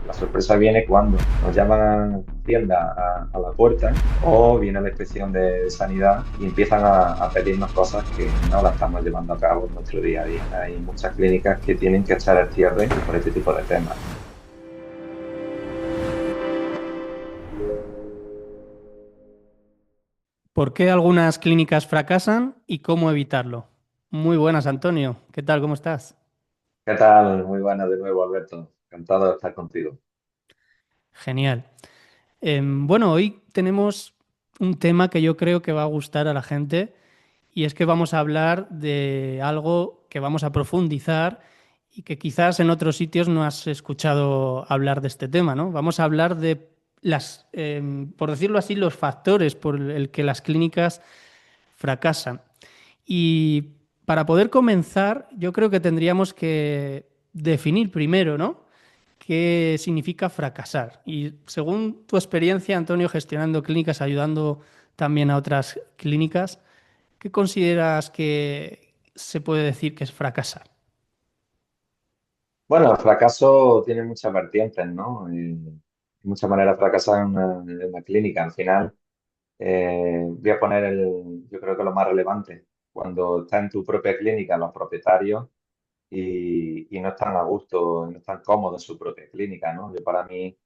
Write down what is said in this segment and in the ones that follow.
La sorpresa viene cuando nos llaman a Hacienda a la puerta o viene la inspección de sanidad y empiezan a pedirnos cosas que no las estamos llevando a cabo en nuestro día a día. Hay muchas clínicas que tienen que echar el cierre por este tipo de temas. ¿Por qué algunas clínicas fracasan y cómo evitarlo? Muy buenas, Antonio. ¿Qué tal? ¿Cómo estás? ¿Qué tal? Muy buenas de nuevo, Alberto. Encantado de estar contigo. Genial. Bueno, hoy tenemos un tema que yo creo que va a gustar a la gente y es que vamos a hablar de algo que vamos a profundizar y que quizás en otros sitios no has escuchado hablar de este tema, ¿no? Vamos a hablar de por decirlo así, los factores por el que las clínicas fracasan. Y para poder comenzar, yo creo que tendríamos que definir primero, ¿no? ¿Qué significa fracasar? Y según tu experiencia, Antonio, gestionando clínicas, ayudando también a otras clínicas, ¿qué consideras que se puede decir que es fracasar? Bueno, el fracaso tiene muchas vertientes, ¿no? Hay muchas maneras de fracasar en una clínica. Al final, voy a poner yo creo que lo más relevante. Cuando estás en tu propia clínica, los propietarios y no están a gusto, no están cómodos en su propia clínica, ¿no? Yo para mí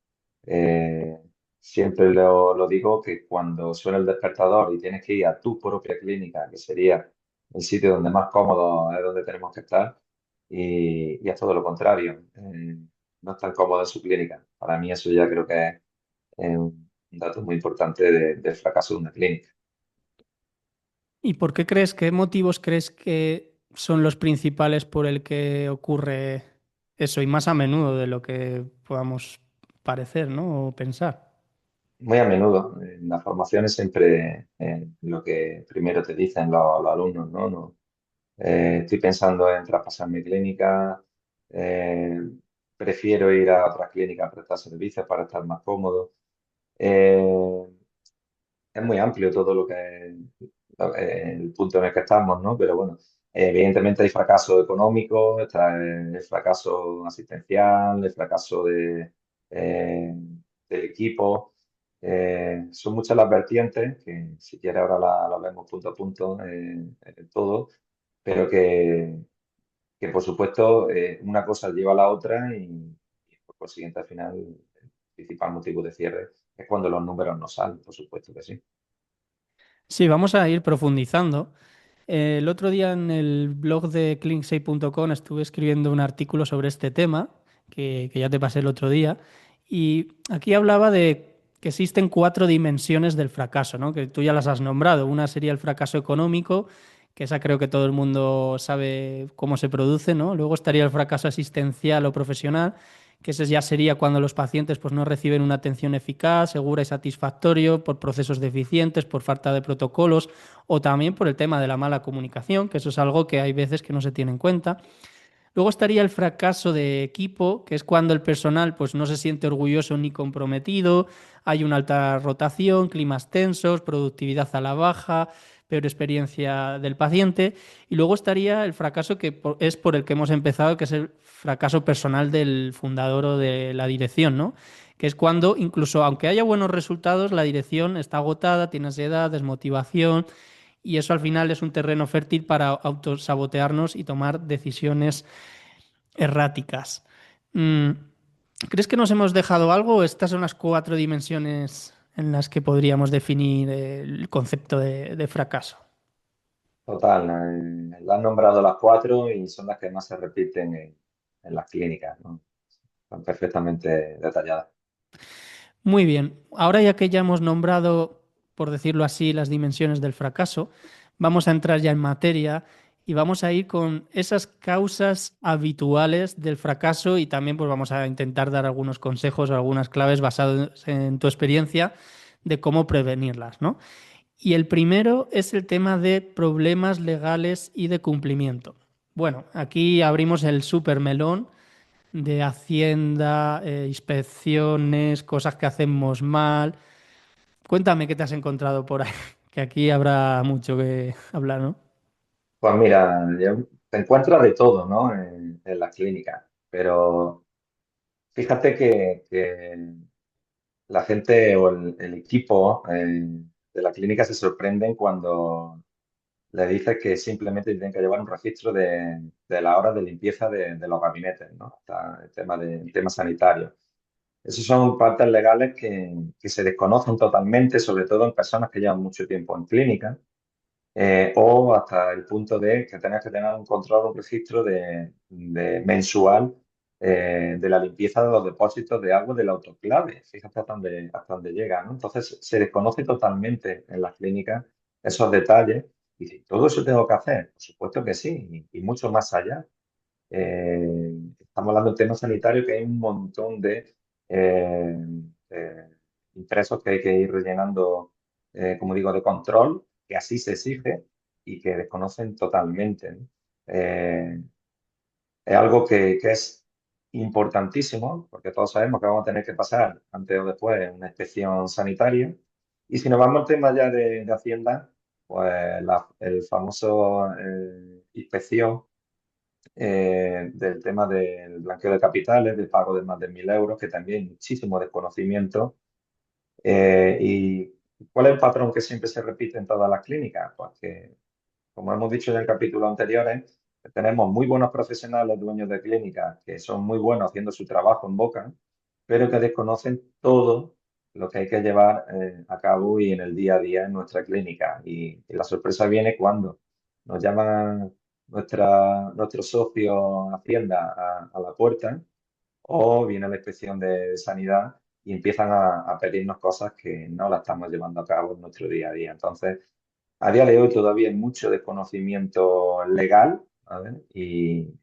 eh, siempre lo digo que cuando suena el despertador y tienes que ir a tu propia clínica, que sería el sitio donde más cómodo es donde tenemos que estar, y es todo lo contrario, no están cómodos en su clínica. Para mí eso ya creo que es un dato muy importante del fracaso de una clínica. ¿Y por qué crees, qué motivos crees que son los principales por el que ocurre eso y más a menudo de lo que podamos parecer, ¿no? O pensar? Muy a menudo, en las formaciones siempre lo que primero te dicen los alumnos, ¿no? Estoy pensando en traspasar mi clínica, eh, prefiero ir a otra clínica a prestar servicios para estar más cómodo. Eh, es muy amplio todo el punto en el que estamos, ¿no? Pero bueno, evidentemente hay fracaso económico, está el fracaso asistencial, el fracaso eh, del equipo. Son muchas las vertientes que si quieres ahora la vemos punto a punto todo, pero que por supuesto una cosa lleva a la otra y por consiguiente al final el principal motivo de cierre es cuando los números no salen, por supuesto que sí. Sí, vamos a ir profundizando. El otro día en el blog de cleansay.com estuve escribiendo un artículo sobre este tema, que ya te pasé el otro día, y aquí hablaba de que existen cuatro dimensiones del fracaso, ¿no? Que tú ya las has nombrado. Una sería el fracaso económico, que esa creo que todo el mundo sabe cómo se produce, ¿no? Luego estaría el fracaso asistencial o profesional, que ese ya sería cuando los pacientes pues, no reciben una atención eficaz, segura y satisfactoria por procesos deficientes, por falta de protocolos o también por el tema de la mala comunicación, que eso es algo que hay veces que no se tiene en cuenta. Luego estaría el fracaso de equipo, que es cuando el personal pues, no se siente orgulloso ni comprometido, hay una alta rotación, climas tensos, productividad a la baja, peor experiencia del paciente. Y luego estaría el fracaso es por el que hemos empezado, que es el fracaso personal del fundador o de la dirección, ¿no? Que es cuando, incluso aunque haya buenos resultados, la dirección está agotada, tiene ansiedad, desmotivación, y eso al final es un terreno fértil para autosabotearnos y tomar decisiones erráticas. Mm, ¿Crees que nos hemos dejado algo? Estas son las cuatro dimensiones en las que podríamos definir el concepto de fracaso. Total, la han nombrado las cuatro y son las que más se repiten en las clínicas, ¿no? Están perfectamente detalladas. Muy bien, ahora ya que ya hemos nombrado, por decirlo así, las dimensiones del fracaso, vamos a entrar ya en materia y vamos a ir con esas causas habituales del fracaso y también pues vamos a intentar dar algunos consejos o algunas claves basados en tu experiencia de cómo prevenirlas, ¿no? Y el primero es el tema de problemas legales y de cumplimiento. Bueno, aquí abrimos el super melón de Hacienda, inspecciones, cosas que hacemos mal. Cuéntame qué te has encontrado por ahí, que aquí habrá mucho que hablar, ¿no? Pues mira, te encuentras de todo, ¿no? En las clínicas, pero Fíjate que la gente o el equipo de la clínica se sorprenden cuando le dices que simplemente tienen que llevar un registro de la hora de limpieza de los gabinetes, ¿no? Está el tema sanitario. Esos son partes legales que se desconocen totalmente, sobre todo en personas que llevan mucho tiempo en clínica, o hasta el punto de que tengas que tener un control, un registro de mensual de la limpieza de los depósitos de agua del autoclave. Fíjate hasta dónde llega, ¿no? Entonces se desconoce totalmente en las clínicas esos detalles. Y dice, ¿todo eso tengo que hacer? Por supuesto que sí, y mucho más allá. Estamos hablando de tema sanitario, que hay un montón eh, eh, impresos que hay que ir rellenando, como digo, de control, que así se exige y que desconocen totalmente, ¿no? Eh, es algo que es importantísimo, porque todos sabemos que vamos a tener que pasar antes o después una inspección sanitaria. Y si nos vamos al tema ya de Hacienda, pues el famoso inspección del tema del blanqueo de capitales, del pago de más de 1.000 euros, que también hay muchísimo desconocimiento. ¿Y cuál es el patrón que siempre se repite en todas las clínicas? Pues que, como hemos dicho en el capítulo anteriores, tenemos muy buenos profesionales, dueños de clínicas, que son muy buenos haciendo su trabajo en boca, pero que desconocen todo lo que hay que llevar a cabo y en el día a día en nuestra clínica. Y la sorpresa viene cuando nos llaman nuestro socio Hacienda a la puerta o viene la inspección de sanidad y empiezan a pedirnos cosas que no las estamos llevando a cabo en nuestro día a día. Entonces, a día de hoy todavía hay mucho desconocimiento legal, ¿vale? Y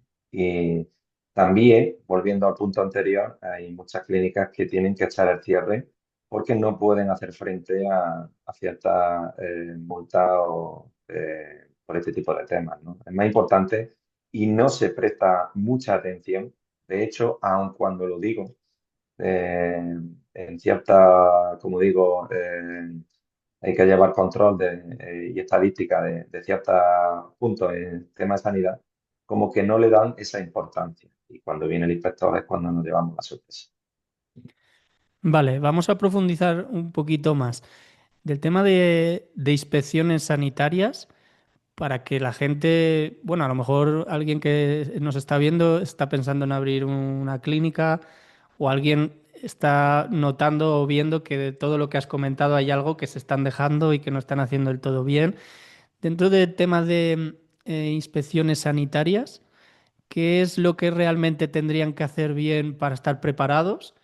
también, volviendo al punto anterior, hay muchas clínicas que tienen que echar el cierre porque no pueden hacer frente a ciertas multas o, por este tipo de temas, ¿no? Es más importante y no se presta mucha atención. De hecho, aun cuando lo digo, eh, en cierta, como digo, hay que llevar control y estadística de ciertos puntos en tema de sanidad, como que no le dan esa importancia. Y cuando viene el inspector es cuando nos llevamos la sorpresa. Vale, vamos a profundizar un poquito más del tema de inspecciones sanitarias para que la gente, bueno, a lo mejor alguien que nos está viendo está pensando en abrir una clínica o alguien está notando o viendo que de todo lo que has comentado hay algo que se están dejando y que no están haciendo del todo bien. Dentro del tema de inspecciones sanitarias, ¿qué es lo que realmente tendrían que hacer bien para estar preparados?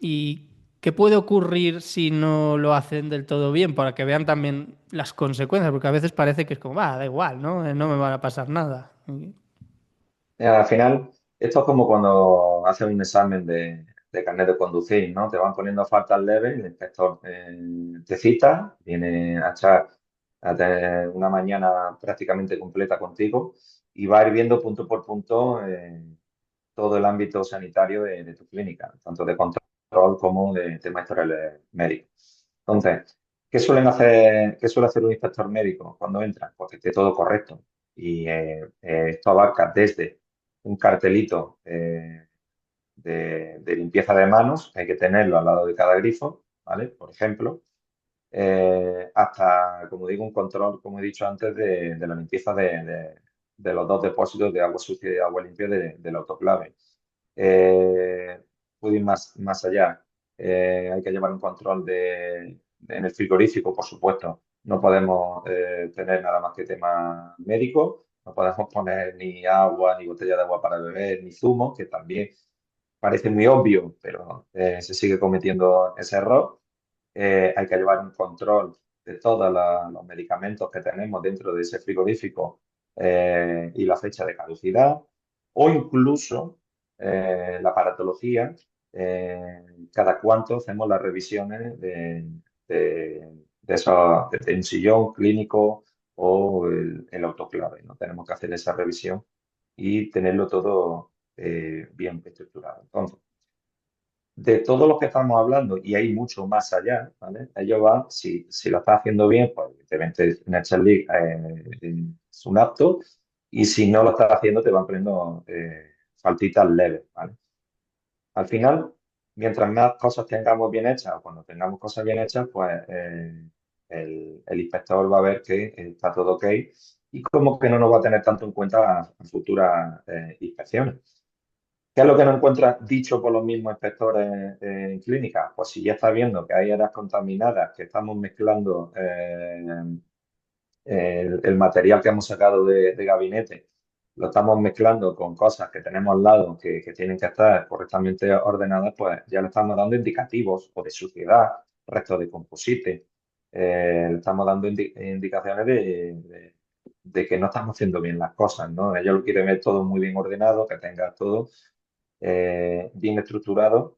¿Y qué puede ocurrir si no lo hacen del todo bien? Para que vean también las consecuencias, porque a veces parece que es como, va, da igual, ¿no? No me va a pasar nada. Al final, esto es como cuando haces un examen de carnet de conducir, ¿no? Te van poniendo faltas leves, el inspector te cita, viene a echar a tener una mañana prácticamente completa contigo y va a ir viendo punto por punto todo el ámbito sanitario de tu clínica, tanto de control como de temas historiales médicos. Entonces, qué suele hacer un inspector médico cuando entra? Pues que esté todo correcto. Y esto abarca desde un cartelito de limpieza de manos, que hay que tenerlo al lado de cada grifo, ¿vale? Por ejemplo, hasta, como digo, un control, como he dicho antes, de la limpieza de los dos depósitos de agua sucia y de agua limpia del autoclave. Eh, Puedo ir más allá. Hay que llevar un control en el frigorífico, por supuesto. No podemos tener nada más que tema médico. No podemos poner ni agua, ni botella de agua para beber, ni zumo, que también parece muy obvio, pero se sigue cometiendo ese error. Hay que llevar un control de todos los medicamentos que tenemos dentro de ese frigorífico y la fecha de caducidad, o incluso la aparatología, cada cuánto hacemos las revisiones de un sillón clínico o el autoclave, ¿no? Tenemos que hacer esa revisión y tenerlo todo bien estructurado. Entonces, de todo lo que estamos hablando, y hay mucho más allá, ¿vale? Ello va, si lo estás haciendo bien, pues evidentemente Nature League es un apto, y si no lo estás haciendo, te van poniendo faltitas leves, ¿vale? Al final, mientras más cosas tengamos bien hechas o cuando tengamos cosas bien hechas, pues el inspector va a ver que está todo ok y como que no nos va a tener tanto en cuenta a futuras inspecciones. ¿Qué es lo que no encuentra dicho por los mismos inspectores en clínica? Pues si ya está viendo que hay áreas contaminadas, que estamos mezclando el material que hemos sacado de gabinete, lo estamos mezclando con cosas que tenemos al lado que tienen que estar correctamente ordenadas, pues ya le estamos dando indicativos o de suciedad, restos de composite, le estamos dando indicaciones de que no estamos haciendo bien las cosas, ¿no? Ellos lo quieren ver todo muy bien ordenado, que tenga todo bien estructurado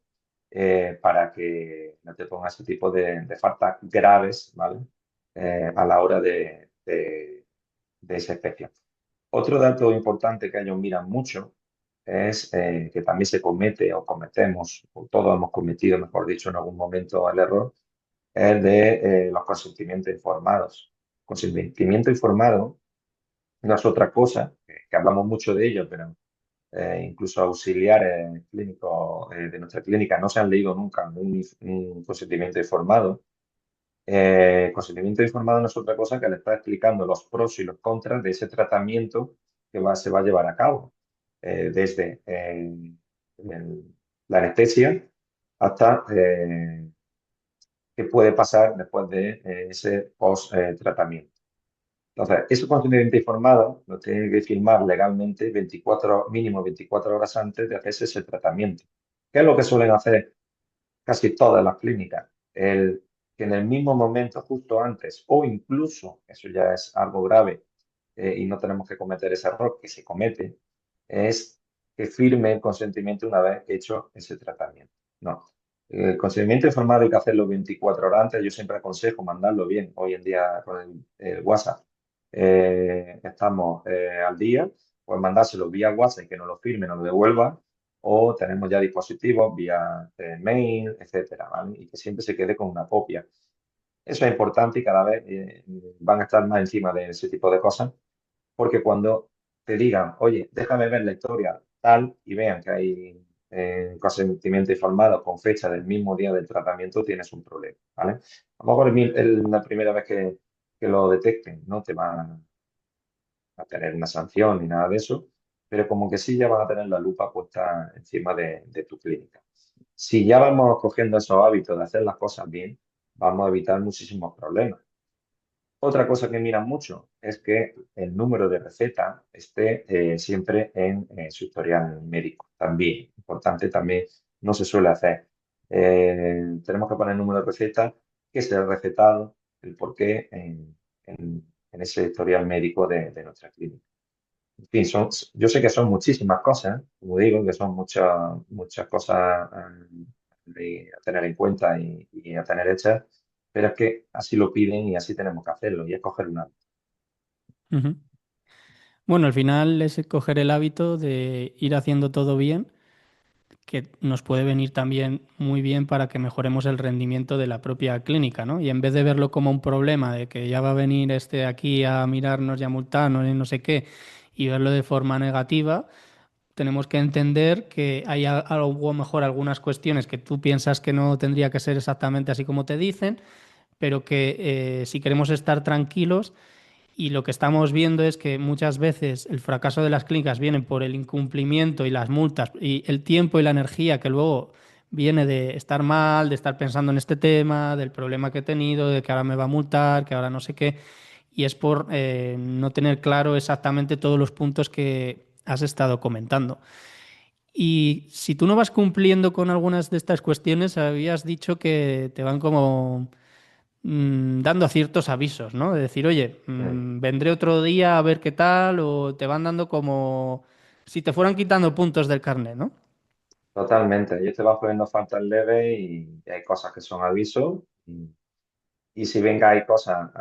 para que no te ponga ese tipo de faltas graves, ¿vale? A la hora de esa inspección. Otro dato importante que ellos miran mucho es que también se comete o cometemos, o todos hemos cometido, mejor dicho, en algún momento el error, es de los consentimientos informados. Consentimiento informado no es otra cosa, que hablamos mucho de ello, pero incluso auxiliares clínicos de nuestra clínica no se han leído nunca un consentimiento informado. Consentimiento informado no es otra cosa que le está explicando los pros y los contras de ese tratamiento que se va a llevar a cabo, desde la anestesia hasta qué puede pasar después de ese post-tratamiento. Entonces, ese consentimiento informado lo tiene que firmar legalmente 24, mínimo 24 horas antes de hacerse ese tratamiento. ¿Qué es lo que suelen hacer casi todas las clínicas? Que en el mismo momento, justo antes, o incluso, eso ya es algo grave y no tenemos que cometer ese error que se comete, es que firme el consentimiento una vez hecho ese tratamiento. No. El consentimiento informado hay que hacerlo 24 horas antes. Yo siempre aconsejo mandarlo bien. Hoy en día con el WhatsApp estamos al día, pues mandárselo vía WhatsApp y que nos lo firme, nos lo devuelva, o tenemos ya dispositivos vía mail, etcétera, ¿vale? Y que siempre se quede con una copia. Eso es importante y cada vez van a estar más encima de ese tipo de cosas, porque cuando te digan, oye, déjame ver la historia tal y vean que hay consentimiento informado con fecha del mismo día del tratamiento, tienes un problema, ¿vale? A lo mejor la primera vez que lo detecten, no te van a tener una sanción ni nada de eso, pero como que sí ya van a tener la lupa puesta encima de tu clínica. Si ya vamos cogiendo esos hábitos de hacer las cosas bien, vamos a evitar muchísimos problemas. Otra cosa que miran mucho es que el número de receta esté siempre en su historial médico. También, importante, también no se suele hacer. Tenemos que poner el número de receta, qué se ha recetado, el por qué en ese historial médico de nuestra clínica. En fin, yo sé que son muchísimas cosas, como digo, que son muchas cosas a tener en cuenta y a tener hechas, pero es que así lo piden y así tenemos que hacerlo, y es coger una. Ujú. Bueno, al final es coger el hábito de ir haciendo todo bien, que nos puede venir también muy bien para que mejoremos el rendimiento de la propia clínica, ¿no? Y en vez de verlo como un problema de que ya va a venir este aquí a mirarnos y a multarnos y no sé qué, y verlo de forma negativa, tenemos que entender que hay algo mejor algunas cuestiones que tú piensas que no tendría que ser exactamente así como te dicen, pero que si queremos estar tranquilos, y lo que estamos viendo es que muchas veces el fracaso de las clínicas viene por el incumplimiento y las multas y el tiempo y la energía que luego viene de estar mal, de estar pensando en este tema, del problema que he tenido, de que ahora me va a multar, que ahora no sé qué, y es por no tener claro exactamente todos los puntos que has estado comentando. Y si tú no vas cumpliendo con algunas de estas cuestiones, habías dicho que te van como dando ciertos avisos, ¿no? De decir, oye, Mm. vendré otro día a ver qué tal, o te van dando como si te fueran quitando puntos del carnet, ¿no? Totalmente, ellos te van poniendo faltas leves y hay cosas que son avisos. Y si venga hay cosas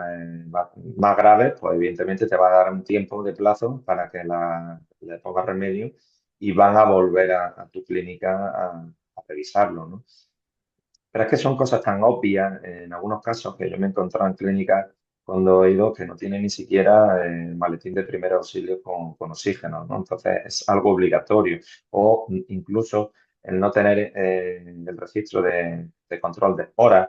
más graves, pues evidentemente te va a dar un tiempo de plazo para que le pongas remedio y van a volver a tu clínica a revisarlo, ¿no? Pero es que son cosas tan obvias en algunos casos que yo me he encontrado en clínicas cuando he ido que no tienen ni siquiera el maletín de primer auxilio con oxígeno, ¿no? Entonces es algo obligatorio. O incluso el no tener el registro de control de esporas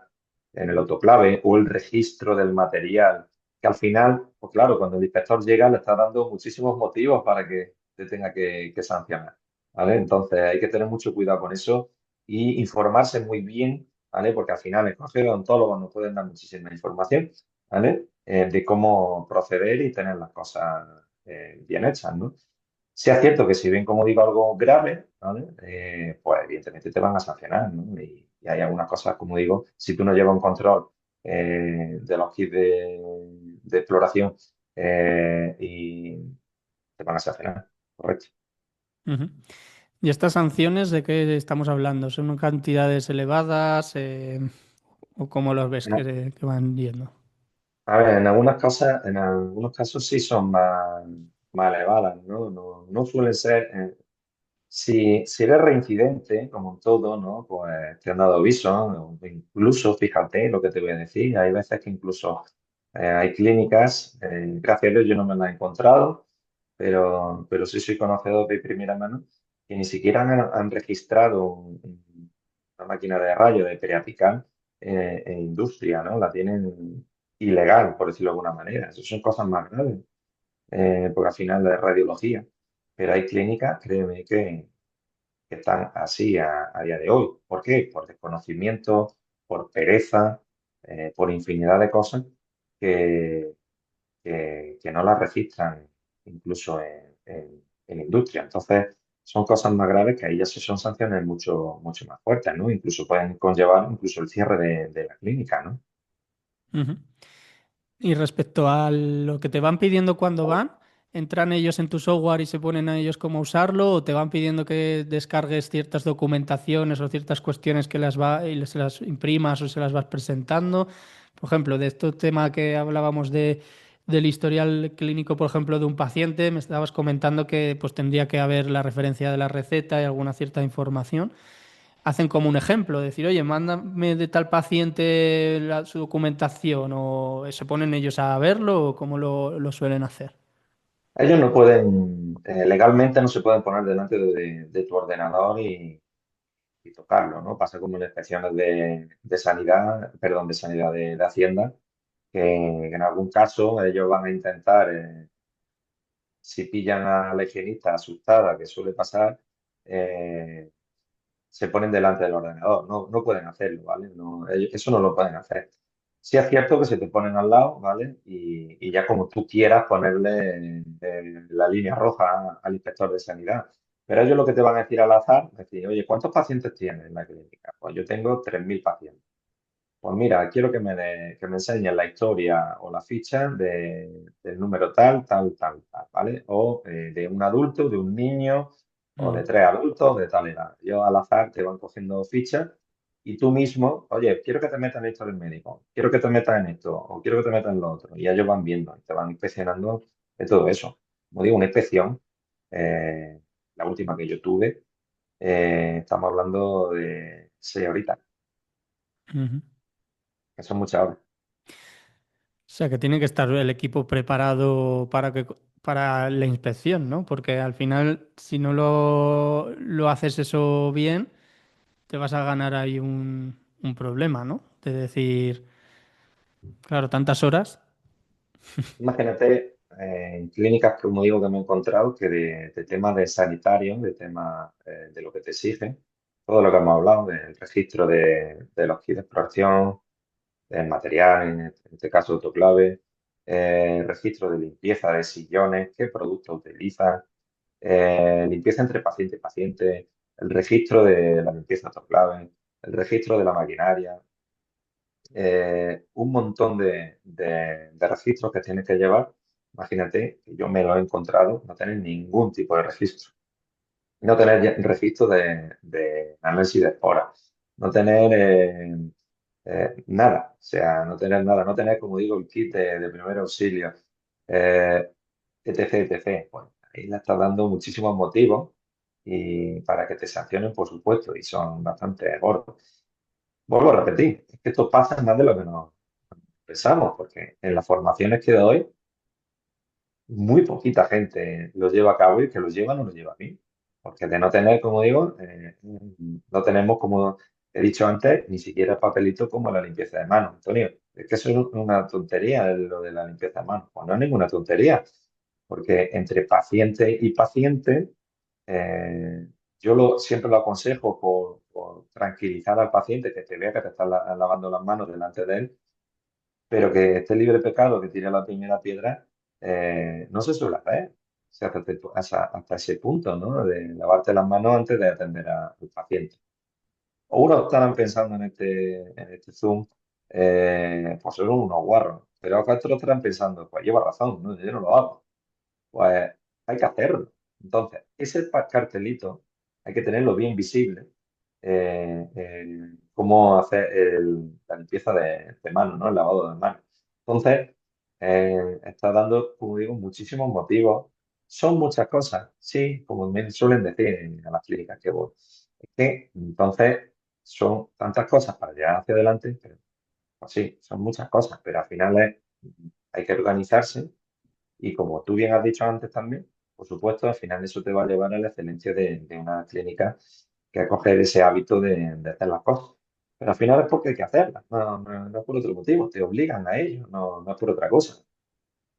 en el autoclave o el registro del material, que al final, pues claro, cuando el inspector llega le está dando muchísimos motivos para que te tenga que sancionar, ¿vale? Entonces hay que tener mucho cuidado con eso y informarse muy bien, ¿vale? Porque al final el colegio de odontólogos nos pueden dar muchísima información, ¿vale? De cómo proceder y tener las cosas bien hechas, ¿no? Sí es cierto que si ven, como digo, algo grave, ¿vale? Pues evidentemente te van a sancionar, ¿no? Y hay algunas cosas, como digo, si tú no llevas un control de los kits de exploración y te van a sancionar, correcto. Ujú. ¿Y estas sanciones de qué estamos hablando? ¿Son cantidades elevadas o cómo los ves que van yendo? A ver, en algunos casos sí son más elevadas, ¿no? No suelen ser, si eres reincidente, como en todo, ¿no? Pues te han dado aviso, ¿no? O incluso, fíjate lo que te voy a decir, hay veces que incluso hay clínicas, gracias a Dios yo no me las he encontrado, pero sí soy conocedor de primera mano, que ni siquiera han registrado una máquina de rayo de periapical en industria, ¿no? La tienen ilegal, por decirlo de alguna manera. Eso son cosas más graves, porque al final es radiología. Pero hay clínicas, créeme, que están así a día de hoy. ¿Por qué? Por desconocimiento, por pereza, por infinidad de cosas que, que no las registran incluso en industria. Entonces, son cosas más graves que ahí ya sí son sanciones mucho más fuertes, ¿no? Incluso pueden conllevar incluso el cierre de la clínica, ¿no? Ujú. Y respecto a lo que te van pidiendo cuando van, ¿entran ellos en tu software y se ponen a ellos cómo usarlo? ¿O te van pidiendo que descargues ciertas documentaciones o ciertas cuestiones que se las imprimas o se las vas presentando? Por ejemplo, de este tema que hablábamos del historial clínico, por ejemplo, de un paciente, me estabas comentando que pues tendría que haber la referencia de la receta y alguna cierta información. Hacen como un ejemplo, decir, oye, mándame de tal paciente su documentación, o se ponen ellos a verlo, o cómo lo suelen hacer. Ellos no pueden, legalmente no se pueden poner delante de tu ordenador y tocarlo, ¿no? Pasa como en las inspecciones de sanidad, perdón, de sanidad de Hacienda, que en algún caso ellos van a intentar, si pillan a la higienista asustada, que suele pasar, eh, se ponen delante del ordenador. No pueden hacerlo, ¿vale? Eso no lo pueden hacer. Sí es cierto que se te ponen al lado, ¿vale? Y ya como tú quieras ponerle la línea roja al inspector de sanidad. Pero ellos lo que te van a decir al azar, es decir, oye, ¿cuántos pacientes tienes en la clínica? Pues yo tengo 3.000 pacientes. Pues mira, quiero que me enseñes la historia o la ficha del número tal, ¿vale? O de un adulto, de un niño, o de Mm, 3 adultos de tal edad. Yo al azar te van cogiendo fichas y tú mismo, oye, quiero que te metas en esto del médico, quiero que te metas en esto, o quiero que te metas en lo otro. Y ellos van viendo, y te van inspeccionando de todo eso. Como digo, una inspección, eh, la última que yo tuve, estamos hablando de 6 horitas, ujú. que son muchas horas. O sea, que tiene que estar el equipo preparado para la inspección, ¿no? Porque al final, si no lo haces eso bien, te vas a ganar ahí un problema, ¿no? De decir, claro, tantas horas. Imagínate en clínicas, como digo, que me he encontrado, que de temas de sanitario, de temas de lo que te exigen, todo lo que hemos hablado, del registro de los kits de exploración, del material, en este caso autoclave, registro de limpieza de sillones, qué producto utilizan, limpieza entre paciente y paciente, el registro de la limpieza autoclave, el registro de la maquinaria, un montón de registros que tienes que llevar. Imagínate que yo me lo he encontrado, no tener ningún tipo de registro. No tener registro de análisis de esporas. No tener nada. O sea, no tener nada. No tener, como digo, el kit de primer auxilio. eh, etc. Bueno, ahí le estás dando muchísimos motivos y para que te sancionen, por supuesto, y son bastante gordos. Vuelvo a repetir, es que esto pasa más de lo que nos pensamos, porque en las formaciones que doy, muy poquita gente los lleva a cabo y el que los lleva no los lleva bien. Porque de no tener, como digo, no tenemos, como he dicho antes, ni siquiera el papelito como la limpieza de manos. Antonio, es que eso es una tontería, lo de la limpieza de manos. Pues no es ninguna tontería, porque entre paciente y paciente, eh, siempre lo aconsejo por tranquilizar al paciente que te vea que te estás lavando las manos delante de él, pero que esté libre de pecado, que tire la primera piedra, no se suele hacer. O sea, hasta ese punto, ¿no? De lavarte las manos antes de atender al paciente. O unos estarán pensando en este Zoom, pues son unos guarros, pero otros estarán pensando, pues lleva razón, ¿no? Yo no lo hago. Pues hay que hacerlo. Entonces, ese cartelito hay que tenerlo bien visible, cómo hacer la limpieza de manos, ¿no? El lavado de manos. Entonces, está dando, como digo, muchísimos motivos. Son muchas cosas, sí, como me suelen decir a las clínicas que voy. Es que entonces son tantas cosas para llegar hacia adelante, pero pues sí, son muchas cosas, pero al final hay que organizarse y como tú bien has dicho antes también, por supuesto, al final eso te va a llevar a la excelencia de una clínica que acoge ese hábito de hacer las cosas. Pero al final es porque hay que hacerlas, no es por otro motivo, te obligan a ello, no es por otra cosa.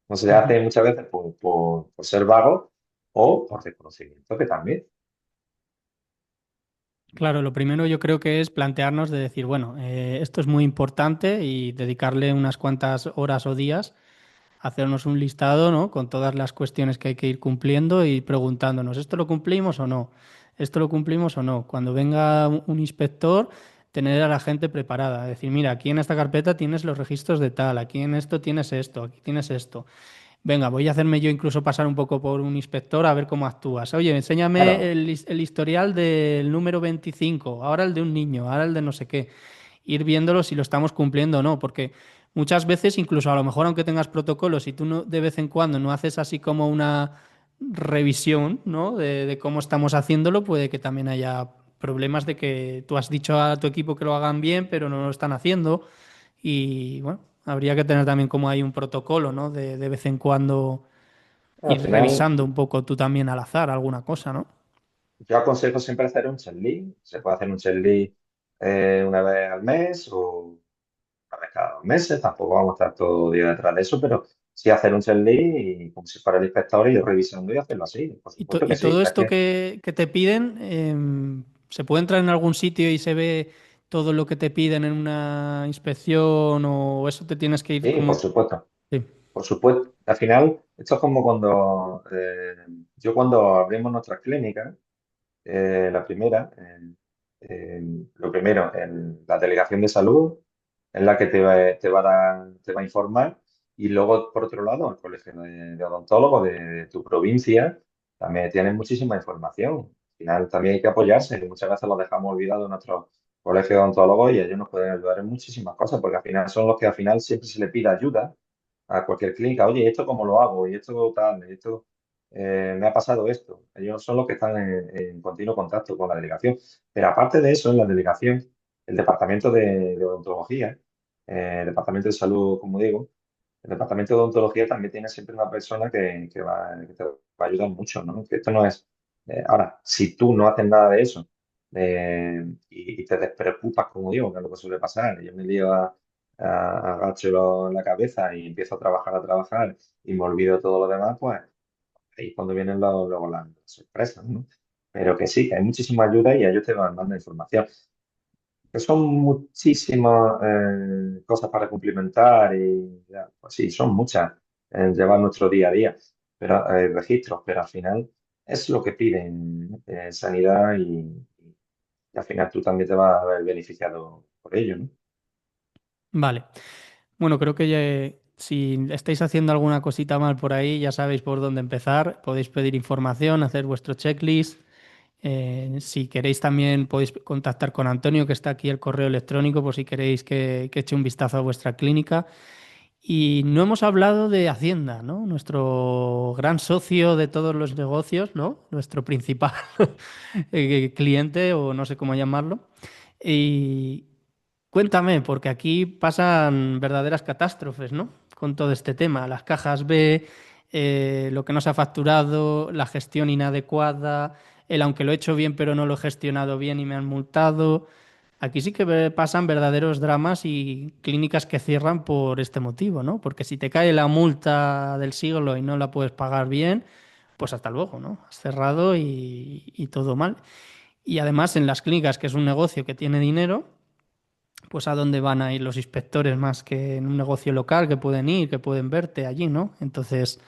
No se Ujú. hace muchas veces por ser vago o por desconocimiento, que también. Claro, lo primero yo creo que es plantearnos de decir, bueno, esto es muy importante y dedicarle unas cuantas horas o días hacernos un listado, ¿no? Con todas las cuestiones que hay que ir cumpliendo y preguntándonos, ¿esto lo cumplimos o no? ¿Esto lo cumplimos o no? Cuando venga un inspector, tener a la gente preparada. Decir, mira, aquí en esta carpeta tienes los registros de tal, aquí en esto tienes esto, aquí tienes esto. Venga, voy a hacerme yo incluso pasar un poco por un inspector a ver cómo actúas. Oye, enséñame Claro, el historial del número 25, ahora el de un niño, ahora el de no sé qué, ir viéndolo si lo estamos cumpliendo o no, porque muchas veces, incluso a lo mejor aunque tengas protocolos y tú no, de vez en cuando no haces así como una revisión, ¿no? de cómo estamos haciéndolo, puede que también haya problemas de que tú has dicho a tu equipo que lo hagan bien, pero no lo están haciendo. Y bueno, habría que tener también como hay un protocolo, ¿no? De vez en cuando al ir final revisando un poco tú también al azar alguna cosa, ¿no? yo aconsejo siempre hacer un checklist. Se puede hacer un checklist una vez al mes o una vez cada 2 meses, tampoco vamos a estar todo el día detrás de eso, pero sí hacer un checklist y como si fuera el inspector y yo revisando y hacerlo así. Por supuesto que Y sí. todo Es esto que que te piden, ¿se puede entrar en algún sitio y se ve todo lo que te piden en una inspección o eso te tienes que ir sí, por como... supuesto. Sí. Por supuesto. Al final, esto es como cuando abrimos nuestras clínicas, la primera, lo primero, en la delegación de salud, en la que te va a informar, y luego, por otro lado, el colegio de odontólogos de tu provincia también tiene muchísima información. Al final, también hay que apoyarse, y muchas veces lo dejamos olvidado en nuestro colegio de odontólogos y ellos nos pueden ayudar en muchísimas cosas, porque al final son los que al final siempre se le pide ayuda a cualquier clínica. Oye, ¿esto cómo lo hago? Y esto tal, y esto me ha pasado esto. Ellos son los que están en continuo contacto con la delegación. Pero aparte de eso, en la delegación, el departamento de odontología, el departamento de salud, como digo, el departamento de odontología también tiene siempre una persona que te va a ayudar mucho, ¿no? Que esto no es. Ahora, si tú no haces nada de eso y te despreocupas, como digo, que es lo que suele pasar, yo me lío agacho la cabeza y empiezo a trabajar y me olvido todo lo demás, pues ahí es cuando vienen luego las sorpresas, ¿no? Pero que sí, que hay muchísima ayuda y ellos te van dando información. Que son muchísimas cosas para cumplimentar y ya, pues sí, son muchas en llevar nuestro día a día, pero registros, pero al final es lo que piden sanidad y al final tú también te vas a ver beneficiado por ello, ¿no? Vale. Bueno, creo que si estáis haciendo alguna cosita mal por ahí, ya sabéis por dónde empezar. Podéis pedir información, hacer vuestro checklist. Si queréis también podéis contactar con Antonio, que está aquí el correo electrónico, por si queréis que eche un vistazo a vuestra clínica. Y no hemos hablado de Hacienda, ¿no? Nuestro gran socio de todos los negocios, ¿no? Nuestro principal cliente, o no sé cómo llamarlo. Y cuéntame, porque aquí pasan verdaderas catástrofes, ¿no? Con todo este tema, las cajas B, lo que no se ha facturado, la gestión inadecuada, el aunque lo he hecho bien pero no lo he gestionado bien y me han multado. Aquí sí que pasan verdaderos dramas y clínicas que cierran por este motivo, ¿no? Porque si te cae la multa del siglo y no la puedes pagar bien, pues hasta luego, ¿no? Has cerrado y todo mal. Y además en las clínicas, que es un negocio que tiene dinero, pues a dónde van a ir los inspectores más que en un negocio local que pueden ir, que pueden verte allí, ¿no? Entonces,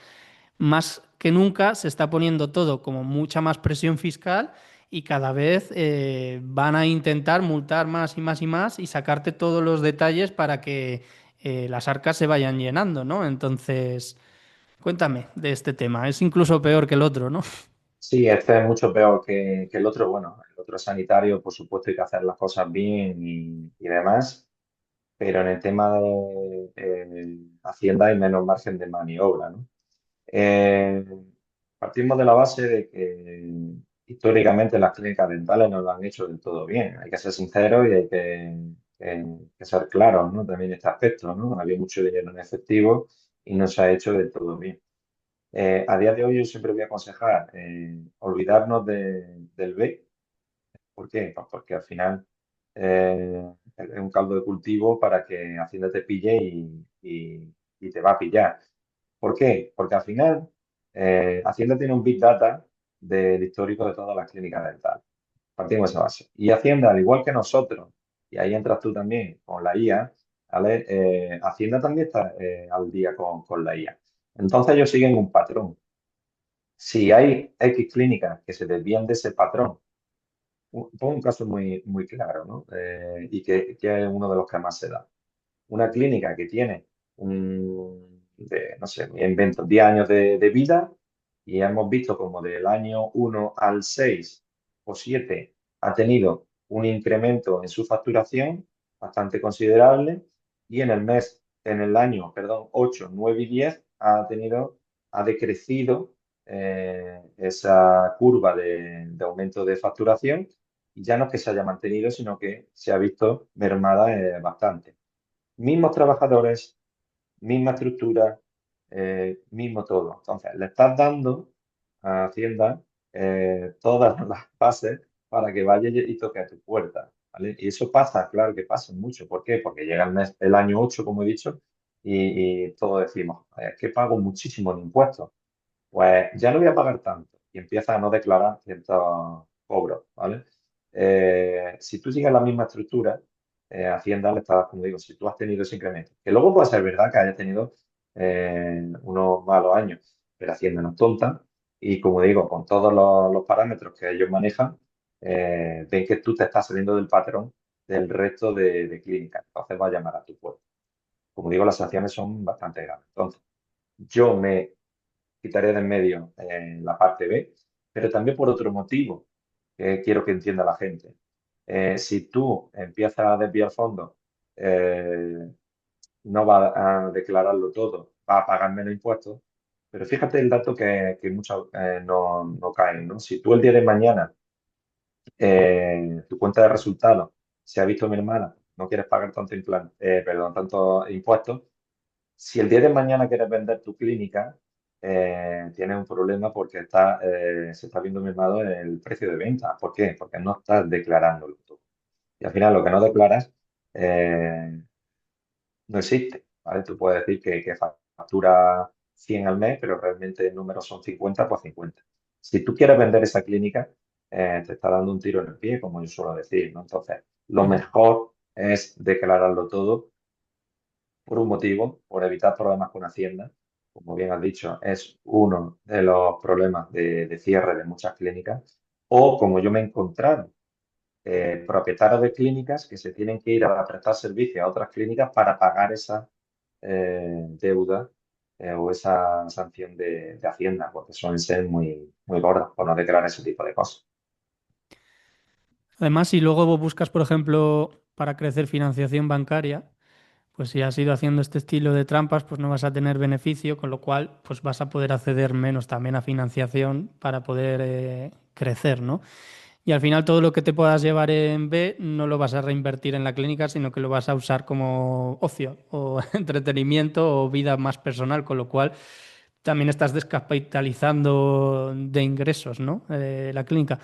más que nunca se está poniendo todo como mucha más presión fiscal y cada vez van a intentar multar más y más y más y sacarte todos los detalles para que las arcas se vayan llenando, ¿no? Entonces, cuéntame de este tema. Es incluso peor que el otro, ¿no? Sí, este es mucho peor que el otro. Bueno, el otro es sanitario, por supuesto, hay que hacer las cosas bien y demás, pero en el tema de Hacienda hay menos margen de maniobra, ¿no? Eh, Partimos de la base de que históricamente las clínicas dentales no lo han hecho del todo bien. Hay que ser sinceros y hay que ser claros, ¿no? También en este aspecto, ¿no? Había mucho dinero en efectivo y no se ha hecho del todo bien. A día de hoy yo siempre voy a aconsejar olvidarnos del B. ¿Por qué? Pues porque al final es un caldo de cultivo para que Hacienda te pille y te va a pillar. ¿Por qué? Porque al final Hacienda tiene un Big Data del histórico de todas las clínicas dentales. Partimos de esa base. Y Hacienda, al igual que nosotros, y ahí entras tú también con la IA, ¿vale? Hacienda también está al día con la IA. Entonces ellos siguen un patrón. Si hay X clínicas que se desvían de ese patrón, pongo un caso muy claro, ¿no? Y que es uno de los que más se da. Una clínica que tiene no sé, me invento, 10 años de vida y hemos visto como del año 1 al 6 o 7 ha tenido un incremento en su facturación bastante considerable y en el año, perdón, 8 9 y 10 ha decrecido esa curva de aumento de facturación y ya no es que se haya mantenido, sino que se ha visto mermada bastante. Mismos trabajadores, misma estructura, mismo todo. Entonces, le estás dando a Hacienda todas las bases para que vaya y toque a tu puerta, ¿vale? Y eso pasa, claro que pasa mucho. ¿Por qué? Porque llega el año 8, como he dicho, y todos decimos, es que pago muchísimo de impuestos. Pues ya no voy a pagar tanto y empieza a no declarar ciertos cobros, ¿vale? Si tú sigues la misma estructura, Hacienda le está, como digo, si tú has tenido ese incremento, que luego puede ser verdad que hayas tenido unos malos años, pero Hacienda no es tonta y, como digo, con todos los parámetros que ellos manejan, ven que tú te estás saliendo del patrón del resto de clínicas, entonces va a llamar a tu puerta. Como digo, las sanciones son bastante graves. Entonces, yo me quitaré de en medio la parte B, pero también por otro motivo que quiero que entienda la gente. Si tú empiezas a desviar fondos, eh, no va a declararlo todo, va a pagar menos impuestos, pero fíjate el dato que muchos no caen, ¿no? Si tú el día de mañana tu cuenta de resultados se ha visto mermada, no quieres pagar tanto perdón, tantos impuestos, si el día de mañana quieres vender tu clínica, tienes un problema porque se está viendo mermado el precio de venta. ¿Por qué? Porque no estás declarándolo tú. Y al final lo que no declaras eh, no existe, ¿vale? Tú puedes decir que factura 100 al mes, pero realmente el número son 50 por 50. Si tú quieres vender esa clínica, te está dando un tiro en el pie, como yo suelo decir, ¿no? Entonces, lo Ujú. mejor es declararlo todo por un motivo, por evitar problemas con Hacienda. Como bien has dicho, es uno de los problemas de cierre de muchas clínicas. O como yo me he encontrado, propietarios de clínicas que se tienen que ir a prestar servicio a otras clínicas para pagar esa deuda o esa sanción de Hacienda, porque suelen ser muy gordas por no declarar ese tipo de cosas. Además, si luego buscas, por ejemplo, para crecer financiación bancaria, pues si has ido haciendo este estilo de trampas, pues no vas a tener beneficio, con lo cual pues vas a poder acceder menos también a financiación para poder crecer, ¿no? Y al final todo lo que te puedas llevar en B no lo vas a reinvertir en la clínica, sino que lo vas a usar como ocio o entretenimiento o vida más personal, con lo cual también estás descapitalizando de ingresos, ¿no? La clínica.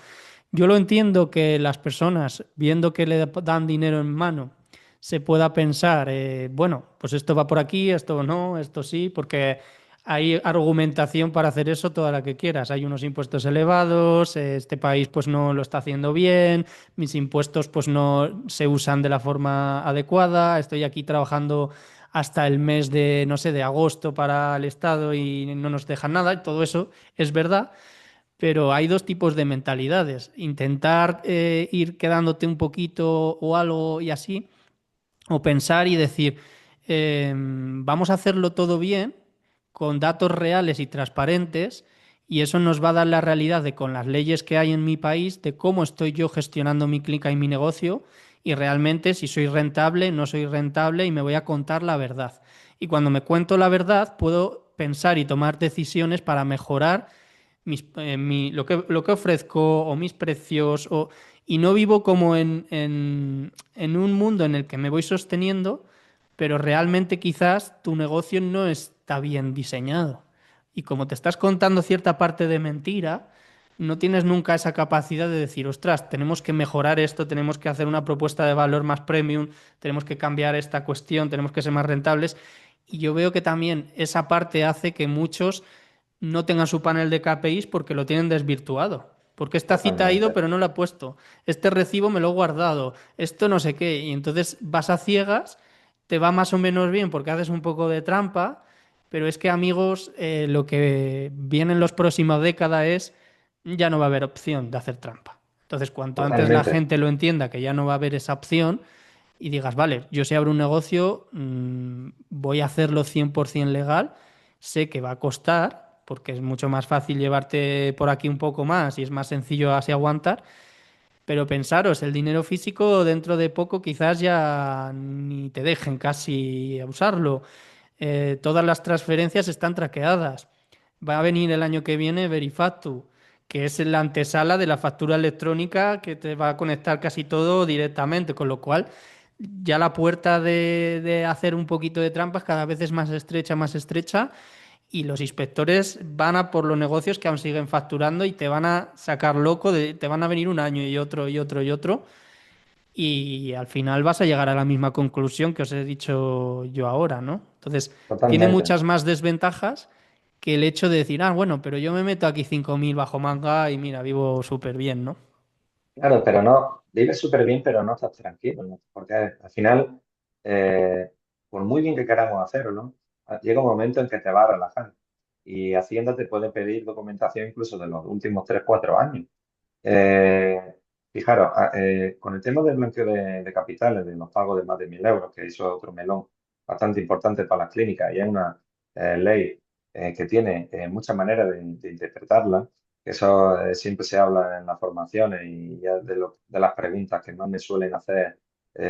Yo lo entiendo que las personas, viendo que le dan dinero en mano, se pueda pensar, bueno, pues esto va por aquí, esto no, esto sí, porque hay argumentación para hacer eso toda la que quieras. Hay unos impuestos elevados, este país pues no lo está haciendo bien, mis impuestos pues no se usan de la forma adecuada, estoy aquí trabajando hasta el mes de, no sé, de agosto para el Estado y no nos dejan nada, y todo eso es verdad. Pero hay dos tipos de mentalidades. Intentar ir quedándote un poquito o algo y así, o pensar y decir, vamos a hacerlo todo bien, con datos reales y transparentes, y eso nos va a dar la realidad de con las leyes que hay en mi país, de cómo estoy yo gestionando mi clínica y mi negocio, y realmente si soy rentable, no soy rentable, y me voy a contar la verdad. Y cuando me cuento la verdad, puedo pensar y tomar decisiones para mejorar lo que ofrezco o mis precios y no vivo como en un mundo en el que me voy sosteniendo, pero realmente quizás tu negocio no está bien diseñado. Y como te estás contando cierta parte de mentira, no tienes nunca esa capacidad de decir, ostras, tenemos que mejorar esto, tenemos que hacer una propuesta de valor más premium, tenemos que cambiar esta cuestión, tenemos que ser más rentables. Y yo veo que también esa parte hace que muchos no tengan su panel de KPIs porque lo tienen desvirtuado. Porque esta cita ha ido, Totalmente. pero no la he puesto. Este recibo me lo he guardado. Esto no sé qué. Y entonces vas a ciegas, te va más o menos bien porque haces un poco de trampa, pero es que, amigos, lo que viene en las próximas décadas es ya no va a haber opción de hacer trampa. Entonces, cuanto antes la Totalmente. gente lo entienda que ya no va a haber esa opción y digas, vale, yo si abro un negocio, voy a hacerlo 100% legal, sé que va a costar, porque es mucho más fácil llevarte por aquí un poco más y es más sencillo así aguantar, pero pensaros, el dinero físico dentro de poco quizás ya ni te dejen casi usarlo. Todas las transferencias están traqueadas. Va a venir el año que viene Verifactu, que es la antesala de la factura electrónica que te va a conectar casi todo directamente, con lo cual ya la puerta de hacer un poquito de trampas cada vez es más estrecha, y los inspectores van a por los negocios que aún siguen facturando y te van a sacar loco, te van a venir un año y otro y otro y otro, y al final vas a llegar a la misma conclusión que os he dicho yo ahora, ¿no? Entonces, tiene Totalmente. muchas más desventajas que el hecho de decir, ah, bueno, pero yo me meto aquí 5.000 bajo manga y mira, vivo súper bien, ¿no? Claro, pero no, vives súper bien, pero no estás tranquilo, ¿no? Porque al final, por muy bien que queramos hacerlo, llega un momento en que te va a relajar. Y Hacienda te puede pedir documentación incluso de los últimos 3 4 años. Eh, Fijaros, con el tema del blanqueo de capitales, de los pagos de más de 1.000 euros, que eso es otro melón bastante importante para las clínicas y es una ley que tiene muchas maneras de interpretarla, que eso siempre se habla en las formaciones y ya de las preguntas que más me suelen hacer